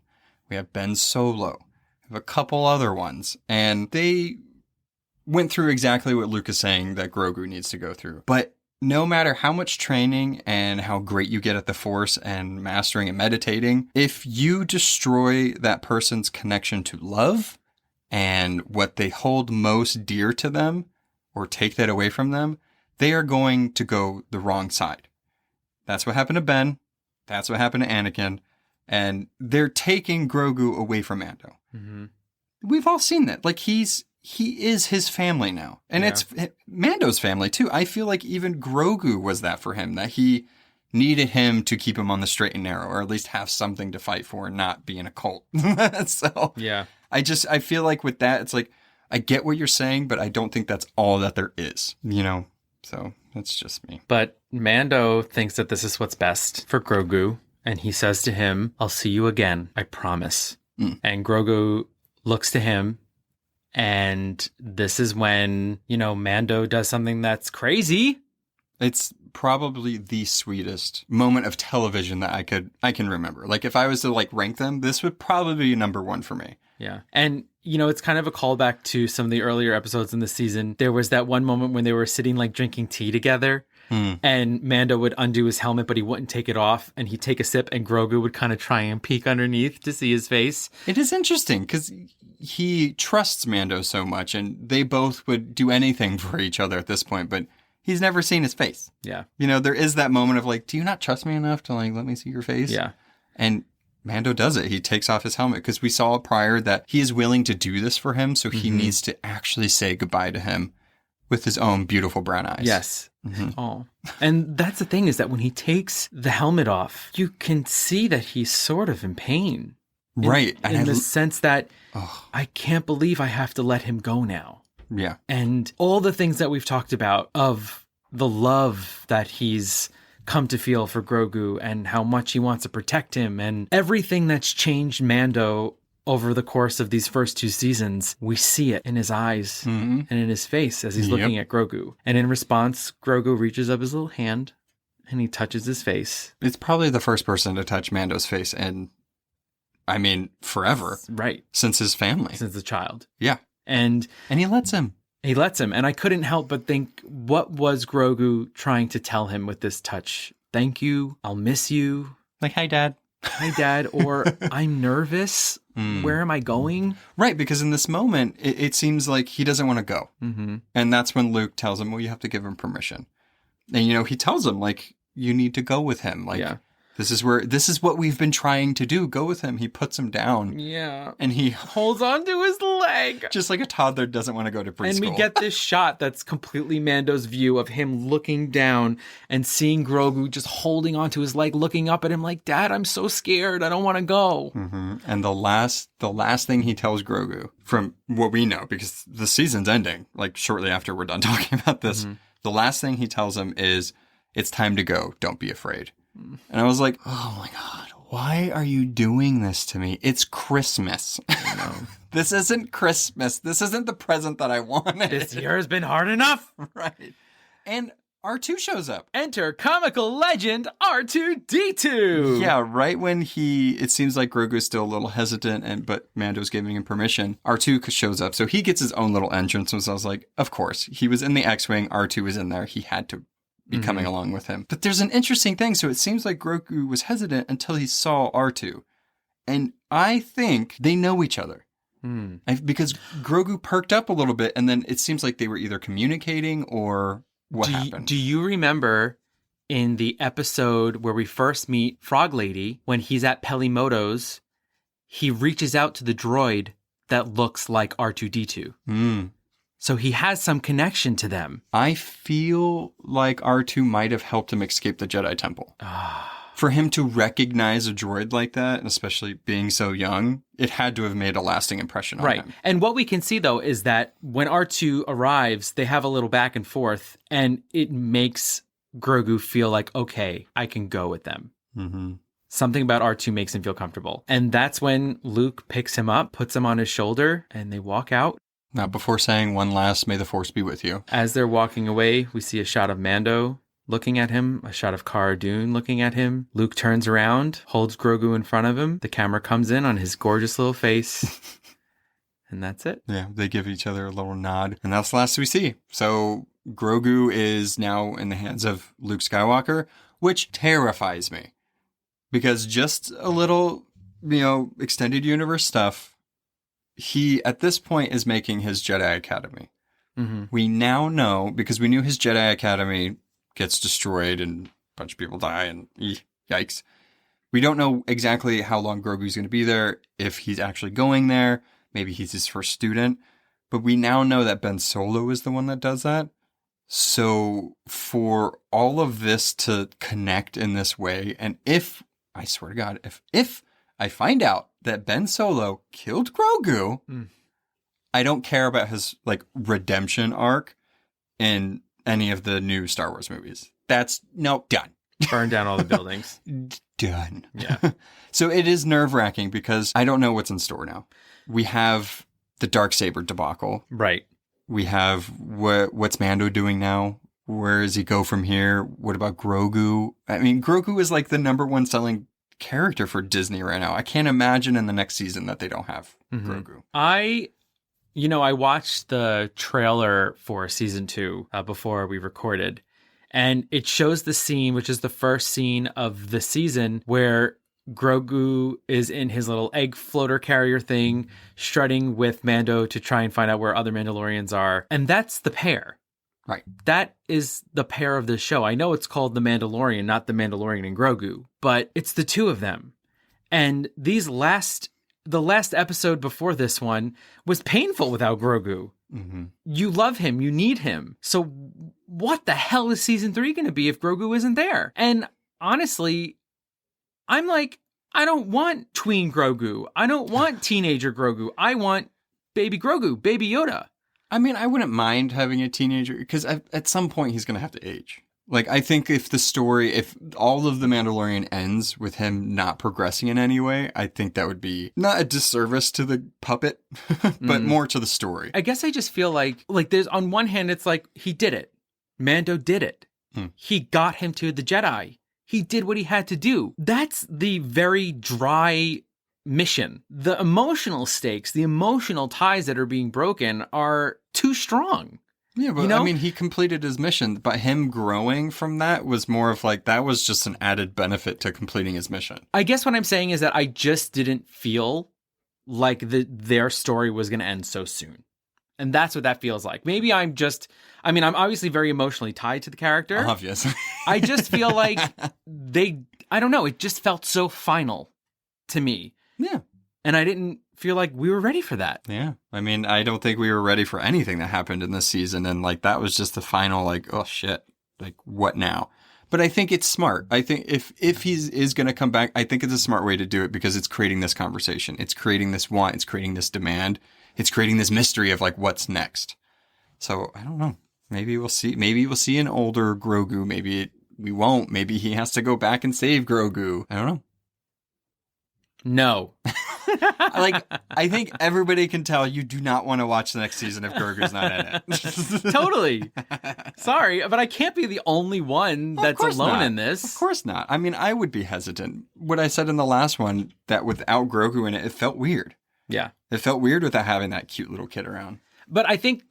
We have Ben Solo. We have a couple other ones. And they went through exactly what Luke is saying that Grogu needs to go through. But no matter how much training and how great you get at the Force and mastering and meditating, if you destroy that person's connection to love and what they hold most dear to them, or take that away from them, they are going to go the wrong side. That's what happened to Ben. That's what happened to Anakin. And they're taking Grogu away from Mando. We've all seen that. Like, he is his family now. And it's Mando's family, too. I feel like even Grogu was that for him, that he needed him to keep him on the straight and narrow, or at least have something to fight for and not be in a cult. So, yeah. I feel like with that, it's like, I get what you're saying, but I don't think that's all that there is, So that's just me. But Mando thinks that this is what's best for Grogu. And he says to him, I'll see you again. I promise. And Grogu looks to him. And this is when, Mando does something that's crazy. It's probably the sweetest moment of television that I can remember. Like, if I was to rank them, this would probably be number one for me. Yeah. And, it's kind of a callback to some of the earlier episodes in the season. There was that one moment when they were sitting drinking tea together and Mando would undo his helmet, but he wouldn't take it off. And he'd take a sip and Grogu would kind of try and peek underneath to see his face. It is interesting because he trusts Mando so much and they both would do anything for each other at this point, but he's never seen his face. Yeah. There is that moment of do you not trust me enough to let me see your face? Yeah. And Mando does it. He takes off his helmet because we saw prior that he is willing to do this for him. So he needs to actually say goodbye to him with his own beautiful brown eyes. Yes. Oh, and that's the thing, is that when he takes the helmet off, you can see that he's sort of in pain. Right. In the sense that I can't believe I have to let him go now. Yeah. And all the things that we've talked about of the love that he's come to feel for Grogu and how much he wants to protect him and everything that's changed Mando over the course of these first 2 seasons, we see it in his eyes and in his face as he's looking at Grogu. And in response, Grogu reaches up his little hand and he touches his face. It's probably the first person to touch Mando's face in, I mean, forever. Right. Since his family. Since the child. Yeah. And he lets him. He lets him. And I couldn't help but think, what was Grogu trying to tell him with this touch? Thank you. I'll miss you. Like, hi, Dad. Hi, Dad. Or I'm nervous. Where am I going? Right, because in this moment, it seems like he doesn't want to go. Mm-hmm. And that's when Luke tells him, well, you have to give him permission. And, you know, he tells him, like, you need to go with him. Like, this is what we've been trying to do. Go with him. He puts him down. Yeah. And he holds onto his leg. Just like a toddler doesn't want to go to preschool. And we get this shot that's completely Mando's view of him looking down and seeing Grogu just holding onto his leg, looking up at him like, Dad, I'm so scared. I don't want to go. Mm-hmm. And the last thing he tells Grogu, from what we know, because the season's ending, like shortly after we're done talking about this, the last thing he tells him is, it's time to go. Don't be afraid. And I was like, oh my God, why are you doing this to me? It's Christmas. This isn't Christmas. This isn't the present that I wanted. This year has been hard enough. Right. And R2 shows up. Enter comical legend R2-D2. Yeah, right when it seems like Grogu's still a little hesitant, but Mando's giving him permission, R2 shows up. So he gets his own little entrance. And so I was like, of course. He was in the X-Wing. R2 was in there. He had to be coming along with him. But there's an interesting thing. So it seems like Grogu was hesitant until he saw R2. And I think they know each other. Because Grogu perked up a little bit, and then it seems like they were either communicating or what happened. Do you remember in the episode where we first meet Frog Lady, when he's at Pelimoto's, he reaches out to the droid that looks like R2-D2. So he has some connection to them. I feel like R2 might have helped him escape the Jedi Temple. For him to recognize a droid like that, and especially being so young, it had to have made a lasting impression on him. And what we can see, though, is that when R2 arrives, they have a little back and forth, and it makes Grogu feel like, okay, I can go with them. Something about R2 makes him feel comfortable. And that's when Luke picks him up, puts him on his shoulder, and they walk out. Now, before saying one last, may the Force be with you. As they're walking away, we see a shot of Mando looking at him, a shot of Cara Dune looking at him. Luke turns around, holds Grogu in front of him. The camera comes in on his gorgeous little face. And that's it. Yeah, they give each other a little nod. And that's the last we see. So Grogu is now in the hands of Luke Skywalker, which terrifies me. Because just a little, extended universe stuff, he, at this point, is making his Jedi Academy. We now know, because we knew his Jedi Academy gets destroyed and a bunch of people die and yikes. We don't know exactly how long Grogu's going to be there, if he's actually going there. Maybe he's his first student. But we now know that Ben Solo is the one that does that. So for all of this to connect in this way, and I swear to God, if I find out that Ben Solo killed Grogu, I don't care about his redemption arc in any of the new Star Wars movies. That's done. Burn down all the buildings. Done. Yeah. So it is nerve-wracking because I don't know what's in store now. We have the Darksaber debacle. Right. We have what's Mando doing now? Where does he go from here? What about Grogu? I mean, Grogu is like the number one selling character for Disney right now. I can't imagine in the next season that they don't have Grogu. I watched the trailer for season 2 before we recorded, and it shows the scene, which is the first scene of the season, where Grogu is in his little egg floater carrier thing, strutting with Mando to try and find out where other Mandalorians are. And that's the pair. Right. That is the pair of the show. I know it's called The Mandalorian, not The Mandalorian and Grogu, but it's the two of them. And the last episode before this one was painful without Grogu. You love him. You need him. So what the hell is season 3 going to be if Grogu isn't there? And honestly, I'm like, I don't want tween Grogu. I don't want teenager Grogu. I want baby Grogu, baby Yoda. I mean, I wouldn't mind having a teenager because at some point he's going to have to age. Like, I think if all of The Mandalorian ends with him not progressing in any way, I think that would be not a disservice to the puppet, but more to the story. I guess I just feel like there's, on one hand, it's like, he did it. Mando did it. He got him to the Jedi. He did what he had to do. That's the very dry mission. The emotional stakes, the emotional ties that are being broken are too strong. Yeah, but I mean, he completed his mission, but him growing from that was more of like, that was just an added benefit to completing his mission. I guess what I'm saying is that I just didn't feel like their story was going to end so soon. And that's what that feels like. Maybe I'm obviously very emotionally tied to the character. Obviously. I just feel like I don't know, it just felt so final to me. Yeah. And I didn't feel like we were ready for that. Yeah. I mean, I don't think we were ready for anything that happened in this season. And like, that was just the final, like, oh shit, like what now? But I think it's smart. I think if he is going to come back, I think it's a smart way to do it because it's creating this conversation. It's creating this want. It's creating this demand. It's creating this mystery of like, what's next? So I don't know. Maybe we'll see. Maybe we'll see an older Grogu. Maybe we won't. Maybe he has to go back and save Grogu. I don't know. No. I think everybody can tell you do not want to watch the next season if Grogu's not in it. Totally. Sorry, but I can't be the only one that's alone in this. Of course not. I mean, I would be hesitant. What I said in the last one, that without Grogu in it, it felt weird. Yeah. It felt weird without having that cute little kid around. But I think,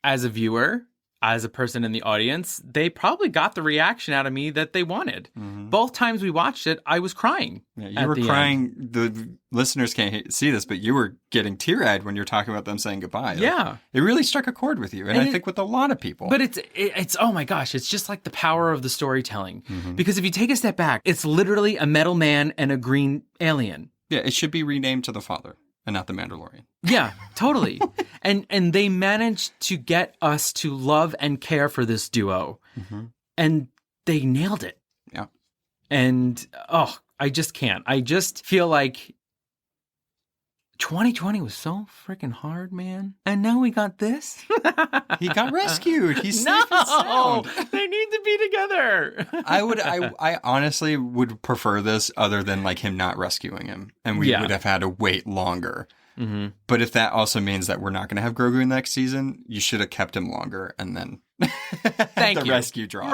as a viewer, as a person in the audience, they probably got the reaction out of me that they wanted. Mm-hmm. Both times we watched it, I was crying. Yeah, you were crying. The listeners can't see this, but you were getting teary-eyed when you're talking about them saying goodbye. Yeah. It really struck a chord with you, and I think with a lot of people. But it's oh my gosh, it's just like the power of the storytelling. Mm-hmm. Because if you take a step back, it's literally a metal man and a green alien. Yeah, it should be renamed to the father. And not the Mandalorian. Yeah, totally. and they managed to get us to love and care for this duo. Mm-hmm. And they nailed it. Yeah. And, I just can't. I just feel like 2020 was so freaking hard, man. And now we got this. He got rescued. He's safe and sound. They need to be together. I honestly would prefer this other than like him not rescuing him. And we would have had to wait longer. Mm-hmm. But if that also means that we're not going to have Grogu in the next season, you should have kept him longer and then the rescue draw.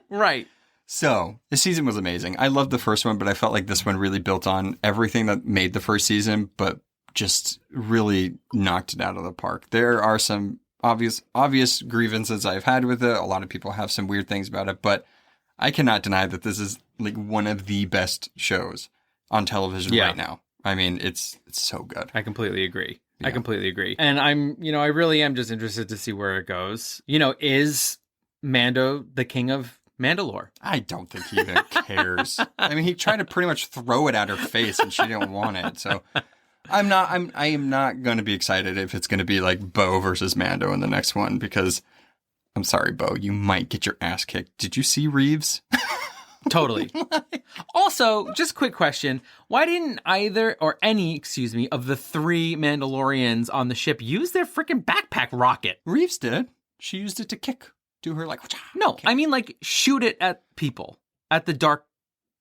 Right. So, the season was amazing. I loved the first one, but I felt like this one really built on everything that made the first season, but just really knocked it out of the park. There are some obvious grievances I've had with it. A lot of people have some weird things about it, but I cannot deny that this is like one of the best shows on television right now. I mean, it's so good. I completely agree. Yeah. I completely agree. And I really am just interested to see where it goes. Is Mando the king of Mandalore? I don't think he even cares. I mean, he tried to pretty much throw it at her face and she didn't want it. So I am not going to be excited if it's going to be like Bo versus Mando in the next one, because I'm sorry, Bo, you might get your ass kicked. Did you see Reeves? Totally. Also, just quick question. Why didn't either or any of the 3 Mandalorians on the ship use their freaking backpack rocket? Reeves did. She used it to kick. Do her like... No, kick. I mean like shoot it at people. At the dark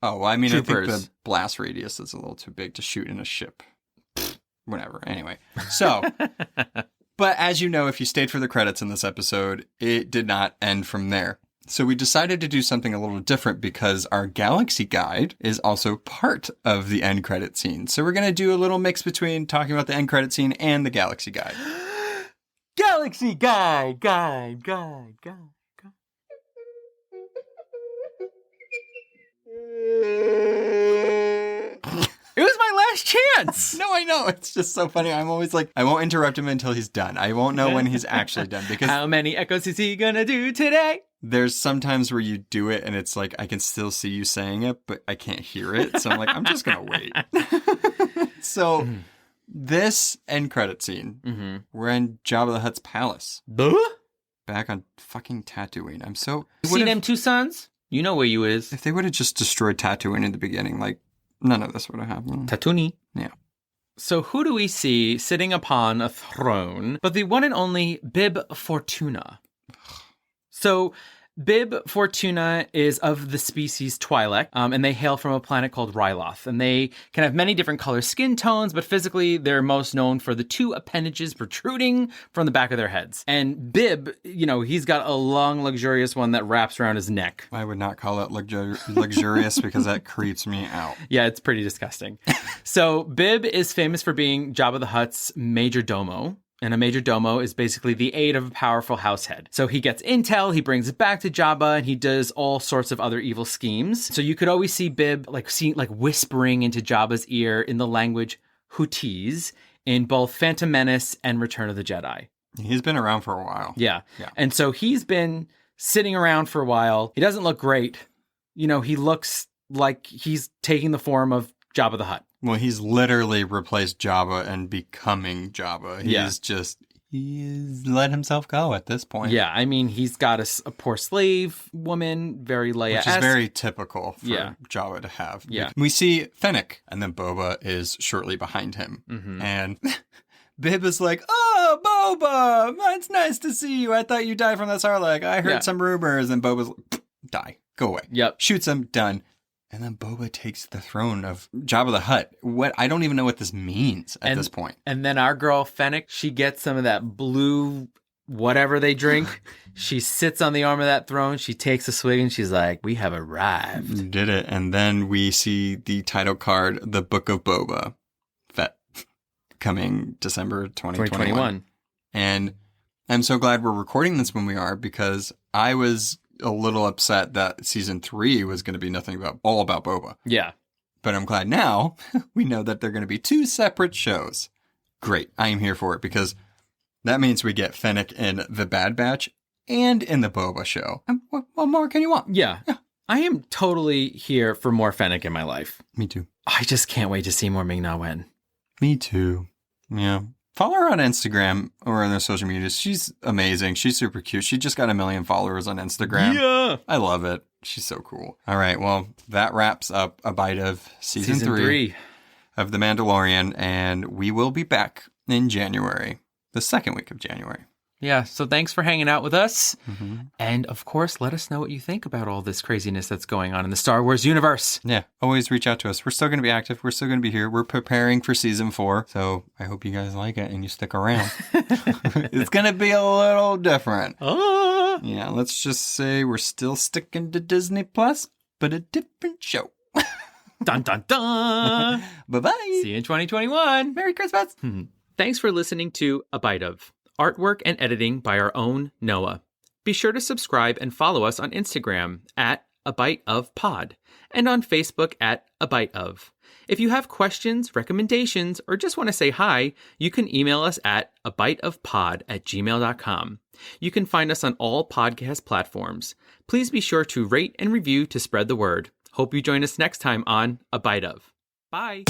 Oh, I mean, troopers. I think the blast radius is a little too big to shoot in a ship. Whatever. Anyway. So... But as you know, if you stayed for the credits in this episode, it did not end from there. So we decided to do something a little different because our Galaxy Guide is also part of the end credit scene. So we're going to do a little mix between talking about the end credit scene and the Galaxy Guide. Galaxy Guide. It was my last chance. No, I know. It's just so funny. I'm always like, I won't interrupt him until he's done. I won't know when he's actually done. Because how many echoes is he gonna do today? There's sometimes where you do it and it's like, I can still see you saying it, but I can't hear it. So I'm like, I'm just going to wait. So this end credit scene, we're in Jabba the Hutt's palace. Back on fucking Tatooine. I'm so... See them 2 sons? You know where you is. If they would have just destroyed Tatooine in the beginning, like, none of this would have happened. Tatooine. Yeah. So who do we see sitting upon a throne but the one and only Bib Fortuna? So Bib Fortuna is of the species Twi'lek, and they hail from a planet called Ryloth. And they can have many different color skin tones, but physically they're most known for the two appendages protruding from the back of their heads. And Bib, he's got a long, luxurious one that wraps around his neck. I would not call it luxurious because that creeps me out. Yeah, it's pretty disgusting. So Bib is famous for being Jabba the Hutt's major domo. And a major domo is basically the aide of a powerful house head. So he gets intel, he brings it back to Jabba, and he does all sorts of other evil schemes. So you could always see Bib whispering into Jabba's ear in the language Huttese in both Phantom Menace and Return of the Jedi. He's been around for a while. Yeah. And so he's been sitting around for a while. He doesn't look great. He looks like he's taking the form of Jabba the Hutt. Well, he's literally replaced Jabba and becoming Jabba. He's let himself go at this point. Yeah, I mean, he's got a poor slave woman, very Leia-esque. Which is very typical for Jabba to have. Yeah. We see Fennec, and then Boba is shortly behind him. Mm-hmm. And Bib is like, "Oh, Boba, it's nice to see you. I thought you died from that Sarlacc. I heard some rumors." And Boba's like, "Die. Go away." Yep. Shoots him. Done. And then Boba takes the throne of Jabba the Hutt. I don't even know what this means at this point. And then our girl Fennec, she gets some of that blue whatever they drink. She sits on the arm of that throne. She takes a swig and she's like, "We have arrived." You did it. And then we see the title card, The Book of Boba Fett, coming December 2021. And I'm so glad we're recording this when we are, because I was a little upset that season 3 was going to be all about Boba. Yeah. But I'm glad now we know that they're going to be 2 separate shows. Great. I am here for it, because that means we get Fennec in The Bad Batch and in the Boba show. And what more can you want? Yeah. I am totally here for more Fennec in my life. Me too. I just can't wait to see more Ming-Na Wen. Me too. Yeah. Follow her on Instagram or on their social media. She's amazing. She's super cute. She just got 1 million followers on Instagram. Yeah. I love it. She's so cool. All right. Well, that wraps up a bite of season 3 of The Mandalorian. And we will be back in January, the 2nd week of January. Yeah. So thanks for hanging out with us. Mm-hmm. And of course, let us know what you think about all this craziness that's going on in the Star Wars universe. Yeah. Always reach out to us. We're still going to be active. We're still going to be here. We're preparing for season 4. So I hope you guys like it and you stick around. It's going to be a little different. Yeah. Let's just say we're still sticking to Disney Plus, but a different show. Dun, dun, dun. Bye-bye. See you in 2021. Merry Christmas. Thanks for listening to A Bite Of. Artwork and editing by our own Noah. Be sure to subscribe and follow us on Instagram at A Bite Of Pod and on Facebook at A Bite Of. If you have questions, recommendations, or just want to say hi, you can email us at abiteofpod@gmail.com. You can find us on all podcast platforms. Please be sure to rate and review to spread the word. Hope you join us next time on A Bite Of. Bye.